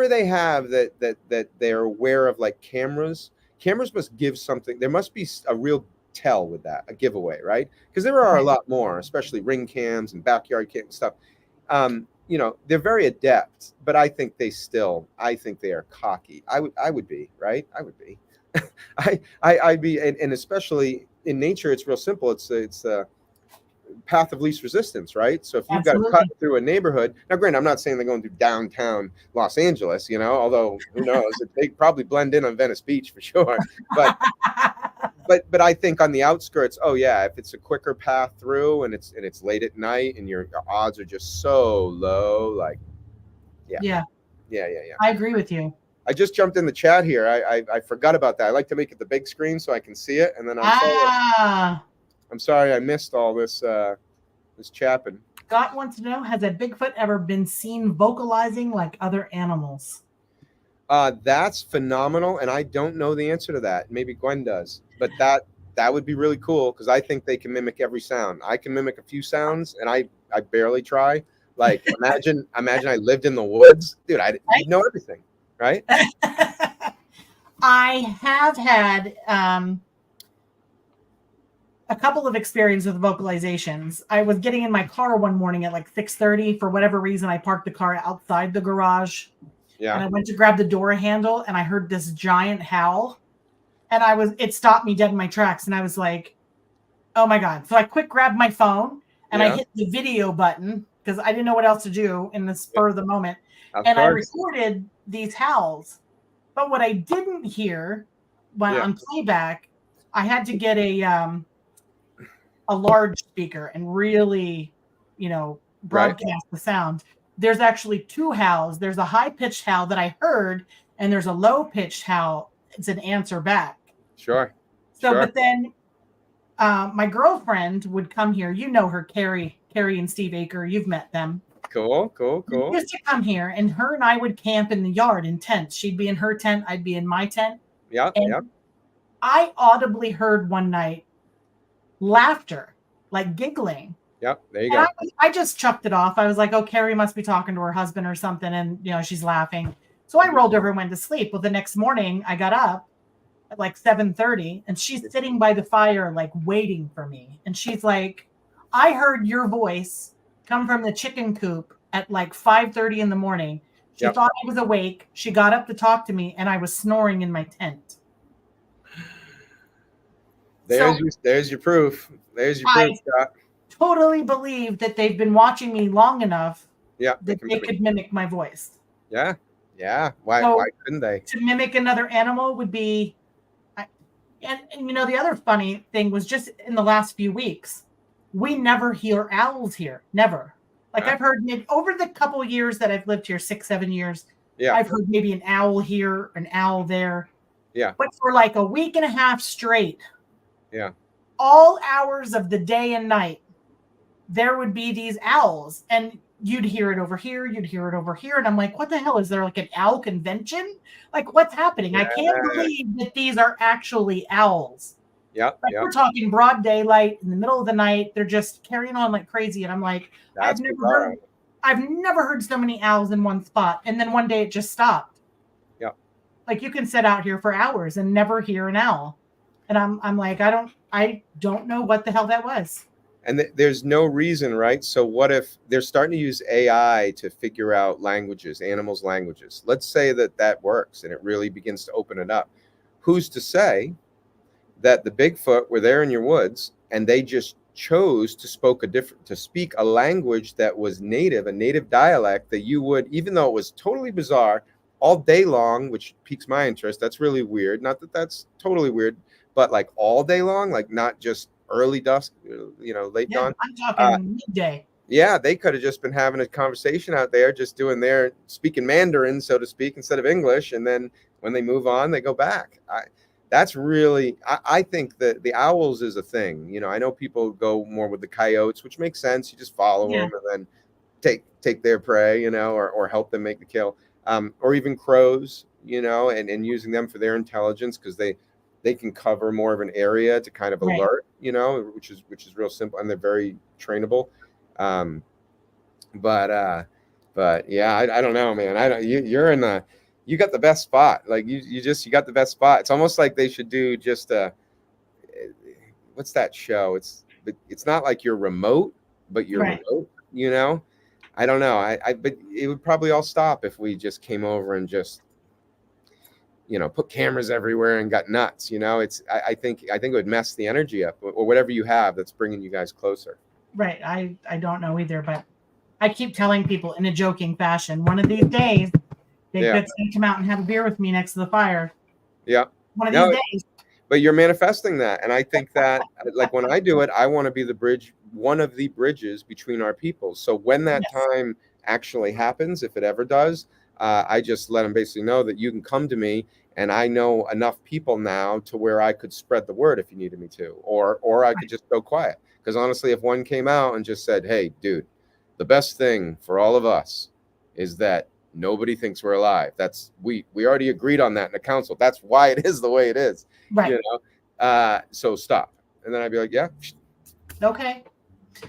they have that they're aware of, like cameras must give something. There must be a real tell with that, a giveaway, right? Because there are a lot more, especially ring cams and backyard cam stuff. You know, they're very adept, but I think they are cocky. I would be, right? I would be. I'd be, and especially in nature, it's real simple. It's a path of least resistance, right? So if you've got to cut through a neighborhood, now granted, I'm not saying they're going through downtown Los Angeles, you know, although who knows, they probably blend in on Venice Beach for sure. But but I think on the outskirts, oh yeah, if it's a quicker path through and it's late at night and your odds are just so low, like yeah. I agree with you. I just jumped in the chat here. I forgot about that. I like to make it the big screen so I can see it, and then I'm sorry I missed all this this chapping. Scott wants to know, has a Bigfoot ever been seen vocalizing like other animals? That's phenomenal, and I don't know the answer to that. Maybe Gwen does, but that would be really cool because I think they can mimic every sound. I can mimic a few sounds, and I barely try. Like imagine I lived in the woods, dude. I'd know everything, right? I have had a couple of experiences with vocalizations. I was getting in my car one morning at like 6:30. For whatever reason, I parked the car outside the garage. Yeah. And I went to grab the door handle and I heard this giant howl. And it stopped me dead in my tracks. And I was like, oh my God. So I quick grabbed my phone and I hit the video button because I didn't know what else to do in the spur of the moment. And I recorded these howls. But what I didn't hear on playback, I had to get a large speaker and really, broadcast the sound. There's actually two howls. There's a high-pitched howl that I heard, and there's a low-pitched howl. It's an answer back. Sure. But then my girlfriend would come here. You know her, Carrie and Steve Aker. You've met them. Cool. She used to come here, and her and I would camp in the yard in tents. She'd be in her tent. I'd be in my tent. Yeah. I audibly heard one night laughter, like giggling. Yep, there you go. I just chucked it off. I was like, oh, Carrie must be talking to her husband or something, and she's laughing. So I rolled over and went to sleep. Well, the next morning I got up at like 7:30, and she's sitting by the fire, like waiting for me. And she's like, I heard your voice come from the chicken coop at like 5:30 in the morning. She thought I was awake. She got up to talk to me, and I was snoring in my tent. There's your proof. There's your proof, Scott. Totally believe that they've been watching me long enough that they could mimic my voice. Yeah. Why couldn't they? To mimic another animal would be, and the other funny thing was just in the last few weeks, we never hear owls here. Never. I've heard over the couple of years that I've lived here, 6-7 years. Yeah. I've heard maybe an owl here, an owl there. Yeah. But for like a week and a half straight. Yeah. All hours of the day and night, there would be these owls, and you'd hear it over here, you'd hear it over here, and I'm like, what the hell? Is there like an owl convention? Like, what's happening? I can't believe that these are actually owls. Yeah. We're talking broad daylight in the middle of the night. They're just carrying on like crazy, and I'm like, I've never heard so many owls in one spot. And then one day it just stopped. Yeah. Like you can sit out here for hours and never hear an owl. And I'm like, I don't know what the hell that was. And there's no reason, right? So what if they're starting to use AI to figure out languages, animals' languages? Let's say that works and it really begins to open it up. Who's to say that the Bigfoot were there in your woods and they just chose to speak a language that was native, a native dialect that you would, even though it was totally bizarre, all day long, which piques my interest. That's really weird. Not that that's totally weird, but like all day long, like not just early dusk, late dawn. I'm talking midday. Yeah, they could have just been having a conversation out there, just doing their speaking Mandarin, so to speak, instead of English. And then when they move on, they go back. I think that the owls is a thing. I know people go more with the coyotes, which makes sense. You just follow them and then take their prey, or help them make the kill. Or even crows, and using them for their intelligence because they can cover more of an area to kind of alert, which is real simple, and they're very trainable. But yeah, I don't know, man. You got the best spot. Like you got the best spot. It's almost like they should do just what's that show? It's not like you're remote, but you're Right. remote, you know? I don't know. But it would probably all stop if we just came over and just, put cameras everywhere and got nuts. I think it would mess the energy up, or whatever you have that's bringing you guys closer. Right. I don't know either, but I keep telling people in a joking fashion, one of these days, Bigfoot's going to come out and have a beer with me next to the fire. Yeah. One of these days. But you're manifesting that. And I think that, like, when I do it, I want to be the bridge, one of the bridges between our people. So when that time actually happens, if it ever does, I just let them basically know that you can come to me, and I know enough people now to where I could spread the word if you needed me to, or I could just go quiet. Because honestly, if one came out and just said, hey, dude, the best thing for all of us is that nobody thinks we're alive. We already agreed on that in the council. That's why it is the way it is. Right. So stop. And then I'd be like, yeah. Okay.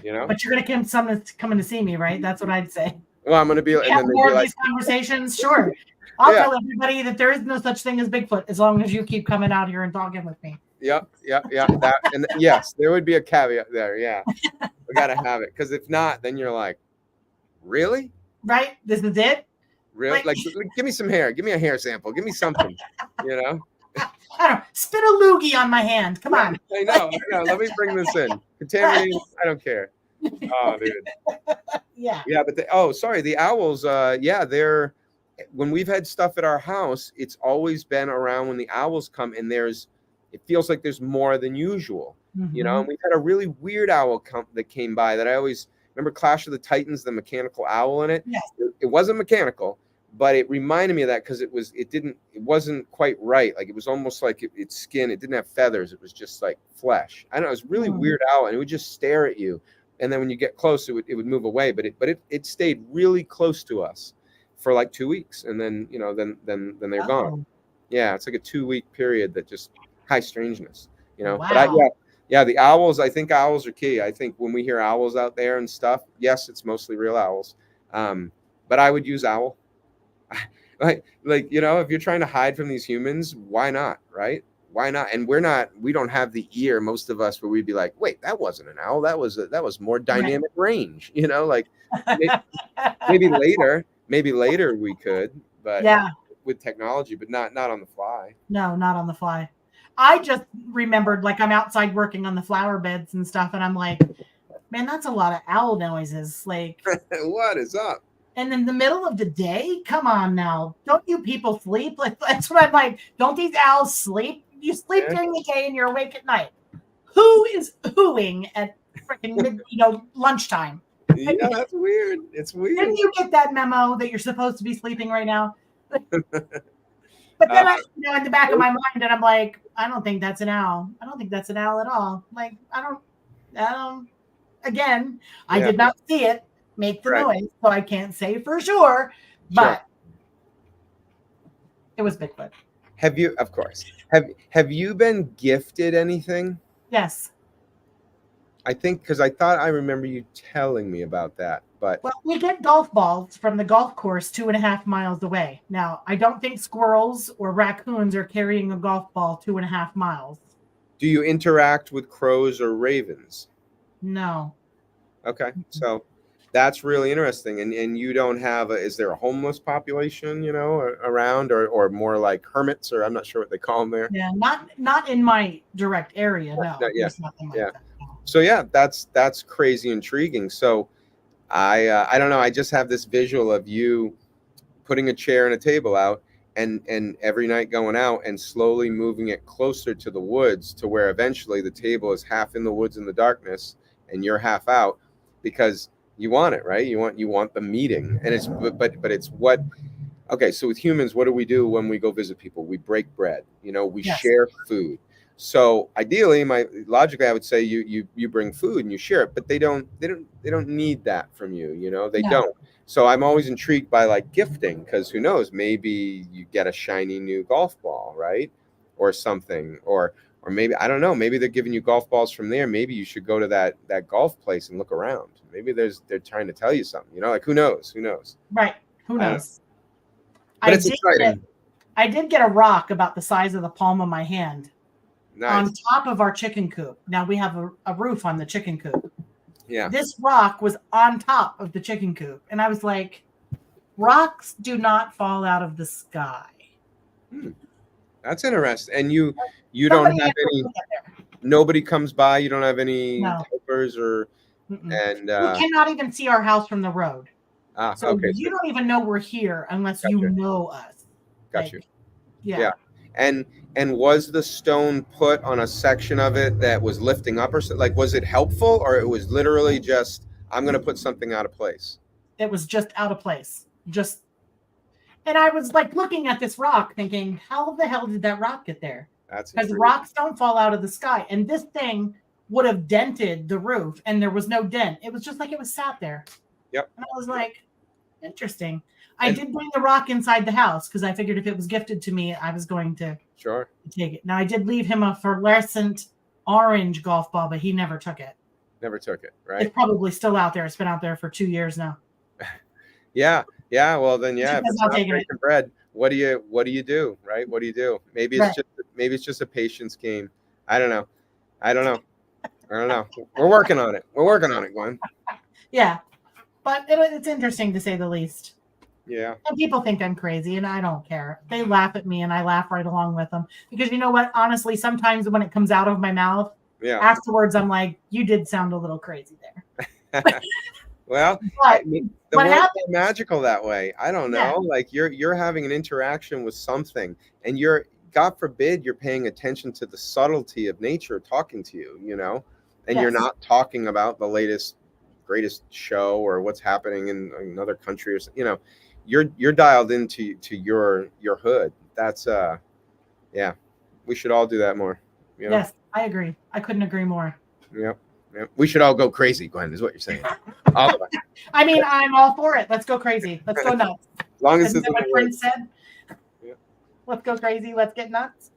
But you're going to come to see me, right? That's what I'd say. Well, I'm going to be. Have more of these conversations. Sure. I'll tell everybody that there is no such thing as Bigfoot as long as you keep coming out here and talking with me. Yep. And yes, there would be a caveat there. Yeah. We got to have it. Because if not, then you're like, really? Right. This is it. Really? Like, give me some hair. Give me a hair sample. Give me something, I don't know. Spit a loogie on my hand. Come on. I know. Let me bring this in. Contaminated. I don't care. Oh, dude. Yeah. Yeah, but the owls. They're, when we've had stuff at our house, it's always been around when the owls come, and it feels like there's more than usual. And we've had a really weird owl that came by that I always remember. Clash of the Titans, the mechanical owl in it. Yes. It wasn't mechanical, but it reminded me of that because it wasn't quite right. Like, it was almost like its skin. It didn't have feathers. It was just like flesh. I don't know. It was really weird owl, and it would just stare at you. And then when you get close, it would move away. But it stayed really close to us for like 2 weeks, and then then they're gone. Yeah, it's like a 2-week period that just high strangeness. Wow. But the owls. I think owls are key. I think when we hear owls out there and stuff, yes, it's mostly real owls. But I would use owl. like if you're trying to hide from these humans, why not, right? Why not? And we don't have the ear, most of us, where we'd be like, wait, that wasn't an owl. That was more dynamic range, like maybe later we could, but with technology, but not on the fly. No, not on the fly. I just remembered, like, I'm outside working on the flower beds and stuff, and I'm like, man, that's a lot of owl noises. Like, what is up? And in the middle of the day? Come on now. Don't you people sleep? Like, that's what I'm like. Don't these owls sleep? You sleep during the day and you're awake at night. Who is hooing at freaking lunchtime? Yeah, that's weird. It's weird. Didn't you get that memo that you're supposed to be sleeping right now? But then in the back of my mind, and I'm like, I don't think that's an owl. I don't think that's an owl at all. Like, I don't. Again, I did not see it make the noise, so I can't say for sure. But it was Bigfoot. Have you? Of course. Have you been gifted anything? Yes. I think, because I thought I remember you telling me about that. But we get golf balls from the golf course 2.5 miles away. Now, I don't think squirrels or raccoons are carrying a golf ball 2.5 miles. Do you interact with crows or ravens? No. Okay, so that's really interesting. And you don't have is there a homeless population, around, or more like hermits, or I'm not sure what they call them there? Yeah, not in my direct area. No. There's nothing like that. No. So that's crazy intriguing. So I don't know. I just have this visual of you putting a chair and a table out, and every night going out and slowly moving it closer to the woods, to where eventually the table is half in the woods in the darkness and you're half out, because you want it, right? You want the meeting. And it's but it's what. Okay, so with humans, what do we do when we go visit people? We break bread. We share food. So ideally, logically, I would say you bring food and you share it, but they don't need that from you. They don't. So I'm always intrigued by like gifting, because who knows, maybe you get a shiny new golf ball, right, or something, or maybe, I don't know, maybe they're giving you golf balls from there. Maybe you should go to that golf place and look around. Maybe they're trying to tell you something. Like, who knows? Right? Who knows? But it's exciting. I did get a rock about the size of the palm of my hand. Nice. on top of our chicken coop. Now we have a roof on the chicken coop. Yeah. This rock was on top of the chicken coop. And I was like, rocks do not fall out of the sky. That's interesting. And you Somebody don't have had to any, put that there. nobody comes by. You don't have any No. helpers or, Mm-mm. and, You cannot even see our house from the road. So okay. you don't even know we're here unless Gotcha. you know us. Got you. Yeah. And was the stone put on a section of it that was lifting up, or like, was it helpful, or it was literally just, I'm going to put something out of place? It was just out of place. And I was like looking at this rock thinking, how the hell did that rock get there? That's Because intriguing. rocks don't fall out of the sky. And this thing would have dented the roof, and there was no dent. It was just like it was sat there. Yep. And I was like, interesting. I did bring the rock inside the house because I figured if it was gifted to me, I was going to Sure. take it. Now, I did leave him a fluorescent orange golf ball, but he never took it. Never took it, right? It's probably still out there. It's been out there for 2 years now. Yeah. Well, then, yeah. If Because it's I'll not take it. breaking bread, what do you do, right? What do you do? Maybe it's just a patience game. I don't know. We're working on it. Gwen. Yeah, but it's interesting to say the least. Yeah. And people think I'm crazy, and I don't care. They laugh at me, and I laugh right along with them. Because you know what? Honestly, sometimes when it comes out of my mouth, afterwards, I'm like, you did sound a little crazy there. Well, But the what world's happened? magical that way. I don't know. Yeah. Like you're having an interaction with something, and you're, God forbid, you're paying attention to the subtlety of nature talking to you, and you're Yes. not talking about the latest, greatest show or what's happening in another country or something, you're dialed into your hood. That's yeah, we should all do that more. Yes, I agree. I couldn't agree more. Yep. We should all go crazy, Gwen, is what you're saying. All of us. I mean, I'm all for it. Let's go crazy. Let's go nuts. As long as Isn't it's that what Prince said? Yeah. Let's go crazy. Let's get nuts.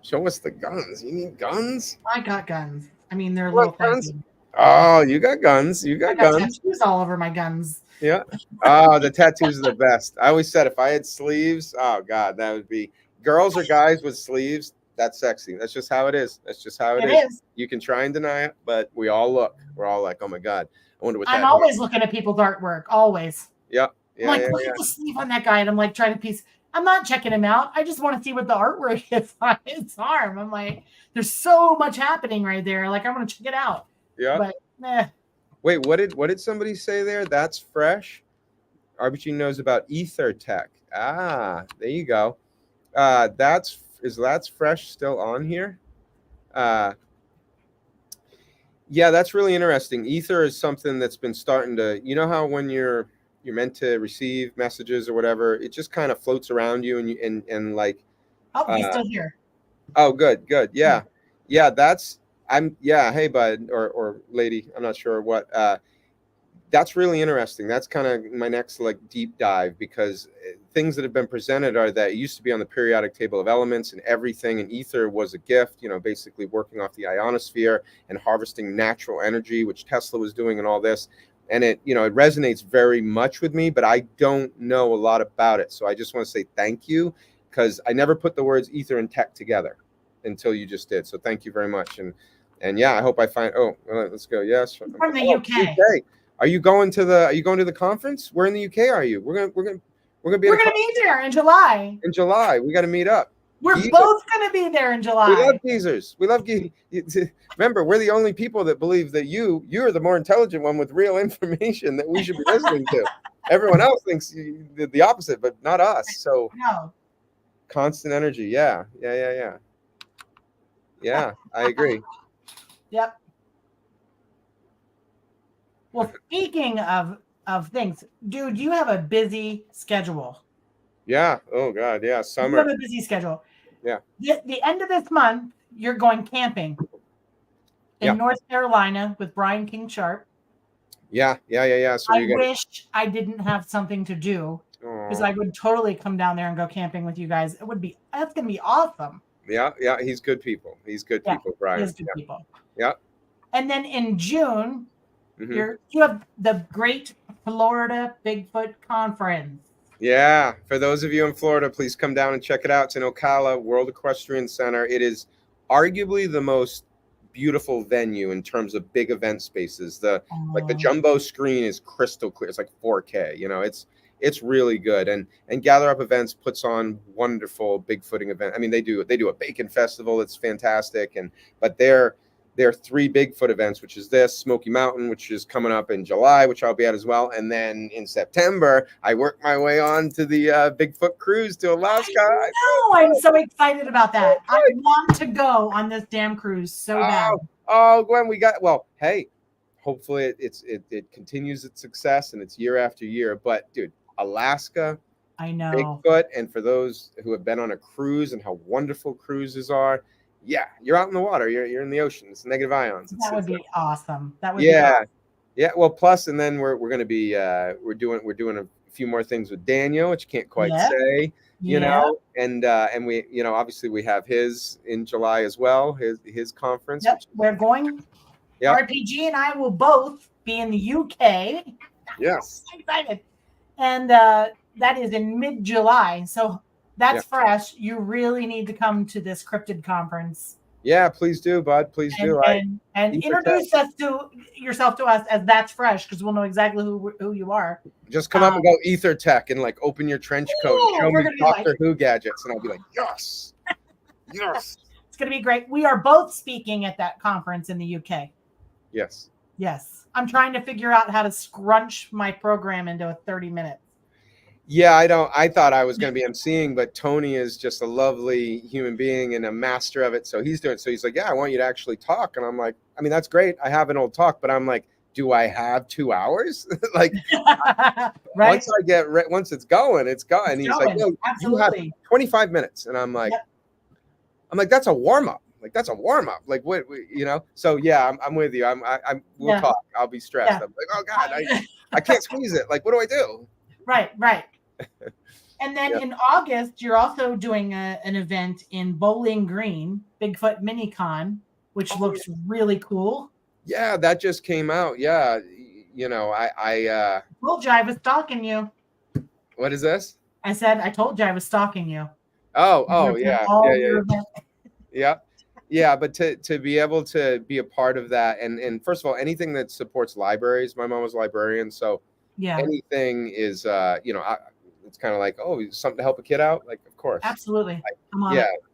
Show us the guns. You need guns? I got guns. I mean, they're a What little guns? fancy. Oh, you got guns. You I got got guns. tattoos all over my guns. Yeah. Oh, the tattoos are the best. I always said if I had sleeves, oh God, that would be girls or guys with sleeves. That's sexy. That's just how it is. That's just how it is. You can try and deny it, but we're all like, oh my God, I wonder what that I'm always looking at people's artwork. Always. Yeah. I'm like, look at the sleeve on that guy. And I'm like trying to piece. I'm not checking him out. I just want to see what the artwork is on his arm. I'm like, there's so much happening right there. Like, I want to check it out. Yeah. But Wait, what did somebody say there? That's fresh. RBG knows about ether tech. Ah, there you go. That's fresh still on here. Yeah, that's really interesting. Ether is something that's been starting to, how when you're meant to receive messages or whatever, it just kind of floats around you and like. oh, he's still here. Oh, good. Yeah. Hey bud or lady, I'm not sure what. That's really interesting. That's kind of my next like deep dive, because things that have been presented are that it used to be on the periodic table of elements and everything, and ether was a gift, basically working off the ionosphere and harvesting natural energy, which Tesla was doing and all this. And it resonates very much with me, but I don't know a lot about it. So I just want to say thank you, because I never put the words ether and tech together until you just did. So thank you very much. And yeah, I hope I find, let's go. Yes. From the UK. Are you going to the conference? Where in the UK are you? We're gonna be there in July. In July, we got to meet up. We're both gonna be there in July. We love geezers. We love Remember, we're the only people that believe that you're the more intelligent one with real information that we should be listening to. Everyone else thinks the opposite, but not us. So no. Constant energy. Yeah. Yeah, I agree. Yep. Well, speaking of things, dude, you have a busy schedule. Yeah. Oh God. Yeah. Summer. You have a busy schedule. Yeah. The end of this month, you're going camping in North Carolina with Brian King Sharp. Yeah. So I wish I didn't have something to do, because I would totally come down there and go camping with you guys. That's gonna be awesome. Yeah. He's good people. Brian. He's good people. Yeah. And then in June, you have the Great Florida Bigfoot Conference. Yeah, for those of you in Florida, please come down and check it out. It's in Ocala, World Equestrian Center. It is arguably the most beautiful venue in terms of big event spaces. The Oh, jumbo screen is crystal clear. It's like 4K. It's really good. And Gather Up Events puts on wonderful bigfooting event. I mean, they do a bacon festival. It's fantastic. But there are 3 Bigfoot events, which is this Smoky Mountain, which is coming up in July, which I'll be at as well. And then in September, I work my way on to the Bigfoot cruise to Alaska. I'm so excited about that. I want to go on this damn cruise so bad. Oh, Gwen, hey, hopefully it continues its success and it's year after year. But dude, Alaska, I know. Bigfoot, and for those who have been on a cruise and how wonderful cruises are, yeah, you're out in the water. You're in the ocean. It's negative ions. That would be awesome. That would be awesome. Yeah. Well, plus, and then we're going to be we're doing a few more things with Daniel, which you can't quite say, you know, and we, obviously we have his in July as well, his conference. Yep, we're going. Yep. RPG and I will both be in the UK. Yes. I'm excited, and that is in mid-July. So. That's fresh. You really need to come to this cryptid conference. Yeah, please do, bud. Please do. And introduce yourself to us as That's Fresh, because we'll know exactly who you are. Just come up and go Ether Tech and like open your trench coat and show me Doctor Who gadgets, and I'll be like, yes, yes. It's gonna be great. We are both speaking at that conference in the UK. Yes. Yes. I'm trying to figure out how to scrunch my program into a 30 minutes. Yeah, I thought I was going to be emceeing, but Tony is just a lovely human being and a master of it. So he's like, yeah, I want you to actually talk. And I'm like, I mean, that's great. I have an old talk, but I'm like, do I have 2 hours? Like, right. Once it's going, it's going. And he's like, no, you have 25 minutes. And I'm like, that's a warm up. Like, that's a warm up. Like, what, So yeah, I'm with you. We'll talk. I'll be stressed. I'm like, oh God, I can't squeeze it. Like, what do I do? Right. And then in August, you're also doing an event in Bowling Green, Bigfoot Minicon, which looks really cool. Yeah, that just came out. Yeah, I told you I was stalking you. What is this? I said I told you I was stalking you. Oh, yeah. But to be able to be a part of that, and first of all, anything that supports libraries. My mom was a librarian, so. Yeah. Anything is, it's kind of like, oh, something to help a kid out. Like, of course. Absolutely.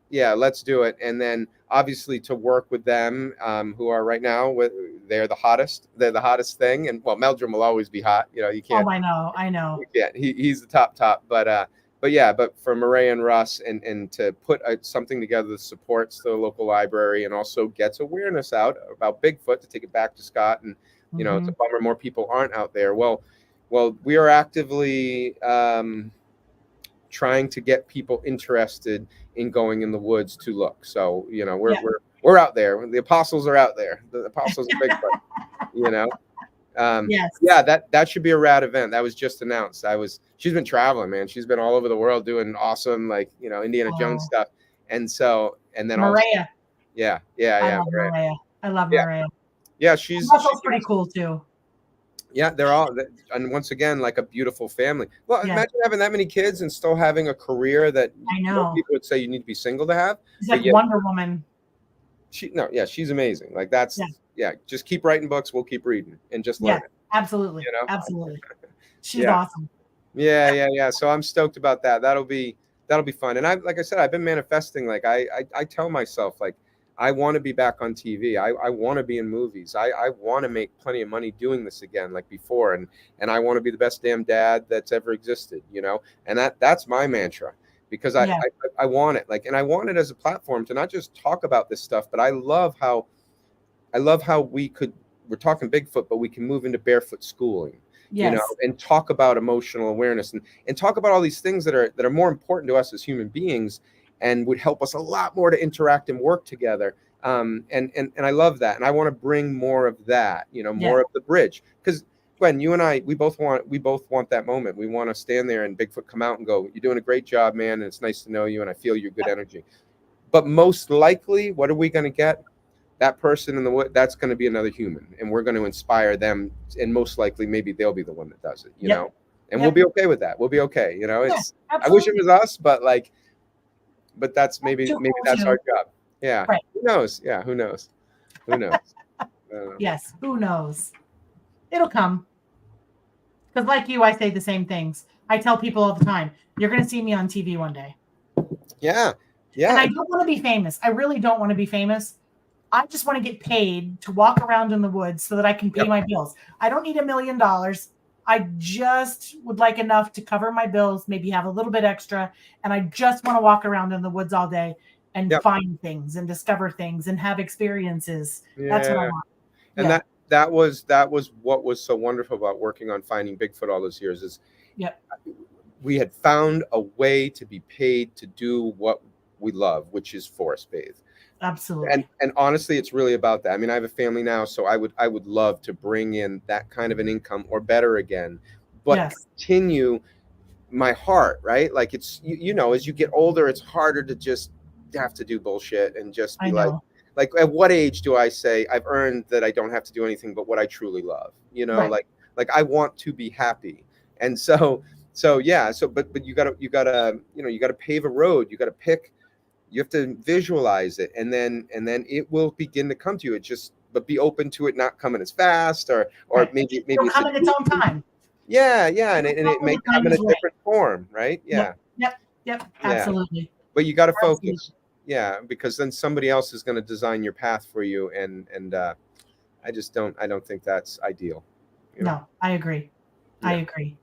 Yeah. Let's do it. And then obviously to work with them, who are right now they're the hottest. They're the hottest thing. And well, Meldrum will always be hot. You can't. Oh, I know. Yeah, he's the top. But for Murray and Russ and to put something together that supports the local library and also gets awareness out about Bigfoot, to take it back to Scott, and it's a bummer more people aren't out there. Well, we are actively trying to get people interested in going in the woods to look. So, we're out there. The apostles are out there. The apostles of Bigfoot, Yes. Yeah, that should be a rad event. That was just announced. She's been traveling, man. She's been all over the world doing awesome, like, Indiana Jones stuff. And then Maria. Yeah. Maria. I love Maria. Yeah, she's pretty cool too. Yeah, they're all, and once again, like a beautiful family. Well, imagine having that many kids and still having a career that I know people would say you need to be single to have. It's like Wonder Woman. She's amazing. Like just keep writing books. We'll keep reading and just learn it. Absolutely. Absolutely. She's awesome. Yeah. So I'm stoked about that. That'll be fun. And like I said, I've been manifesting. Like I tell myself, like, I want to be back on TV. I want to be in movies. I want to make plenty of money doing this again, like before. And I want to be the best damn dad that's ever existed, and that's my mantra, because I want it, like, and I want it as a platform to not just talk about this stuff, but I love how we're talking Bigfoot, but we can move into barefoot schooling, and talk about emotional awareness and talk about all these things that are more important to us as human beings, and would help us a lot more to interact and work together. And I love that. And I want to bring more of that, more of the bridge. Because Gwen, you and I, we both want that moment. We want to stand there and Bigfoot come out and go, you're doing a great job, man. And it's nice to know you. And I feel your good energy. But most likely, what are we going to get? That person in the wood, that's going to be another human. And we're going to inspire them. And most likely, maybe they'll be the one that does it, know? and we'll be okay with that. We'll be okay. You know, Yeah, it's I wish it absolutely. was us, but like, but that's maybe too cool that's too. our job. Yeah. Right. Who knows? Yeah. Who knows? Who knows? I don't know. Yes, who knows? It'll come. Because like you, I say the same things. I tell people all the time, you're going to see me on TV one day. Yeah. And I Yeah. don't want to be famous. I really don't want to be famous. I just want to get paid to walk around in the woods so that I can pay Yep. my bills. I don't need $1 million. I just would like enough to cover my bills, maybe have a little bit extra. And I just want to walk around in the woods all day and Yep. find things and discover things and have experiences. That's what I Yeah. want. And Yeah. that was what was so wonderful about working on finding Bigfoot all those years is Yep. we had found a way to be paid to do what we love, which is forest bathe. Absolutely. And honestly, it's really about that. I mean, I have a family now, so I would love to bring in that kind of an income or better again, but Yes. continue my heart, right? Like it's you know, as you get older, it's harder to just have to do bullshit and just I be know. like at what age do I say I've earned that I don't have to do anything but what I truly love? You know, Right. like I want to be happy. And so yeah, so but you gotta you gotta pave a road, you gotta pick, you have to visualize it, and then it will begin to come to you. It just but be open to it not coming as fast or Right. maybe It'll it's come in its own time. yeah, and it may The come time in a is right. different form, right? Yeah. Yep. Yeah. Absolutely. But you got to Absolutely. focus. Yeah, because then somebody else is going to design your path for you, and I just don't think that's ideal. You know? No, I agree. Yeah. I agree.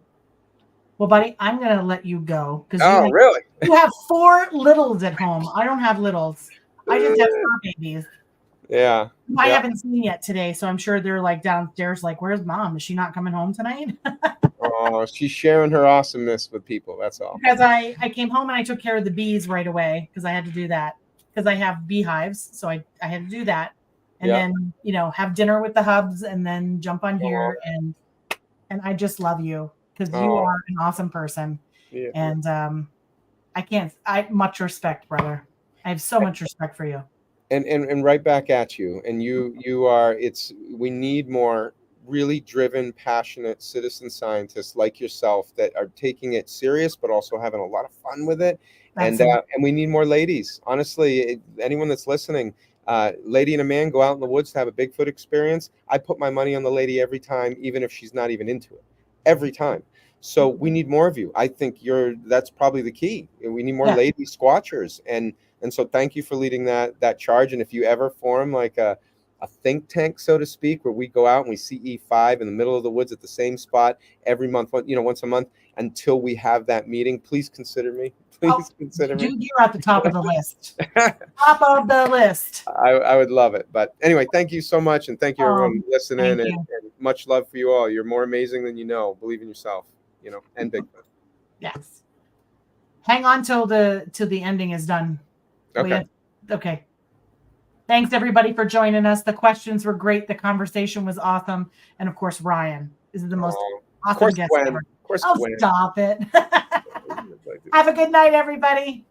Well, buddy, I'm going to let you go because Oh, really? you have 4 littles at home. I don't have littles. I just have 4 babies. Yeah. I Yeah. haven't seen yet today, so I'm sure they're like downstairs, like, "Where's mom? Is she not coming home tonight?" Oh, she's sharing her awesomeness with people. That's all. Because I came home and I took care of the bees right away because I had to do that because I have beehives, so I had to do that, and Yeah. then have dinner with the hubs and then jump on here and I just love you because you Oh. are an awesome person, Yeah. and I much respect, brother. I have so much respect for you. And right back at you. And you are. We need more really driven, passionate citizen scientists like yourself that are taking it serious, but also having a lot of fun with it. And we need more ladies. Honestly, anyone that's listening, lady and a man go out in the woods to have a Bigfoot experience. I put my money on the lady every time, even if she's not even into it. Every time. So we need more of you. I think that's probably the key. We need more lady squatchers. And so thank you for leading that charge. And if you ever form like a think tank, so to speak, where we go out and we see E5 in the middle of the woods at the same spot every month, once a month until we have that meeting, please consider me. Please consider me. You're at the top of the list. Top of the list. I would love it. But anyway, thank you so much. And thank you everyone listening and much love for you all. You're more amazing than you know. Believe in yourself, and Bigfoot. Yes. Hang on till the ending is done. Okay. Okay. Thanks everybody for joining us. The questions were great. The conversation was awesome. And of course, Ryan is the most awesome guest ever. Of course, Oh, Gwen. stop it. Have a good night, everybody.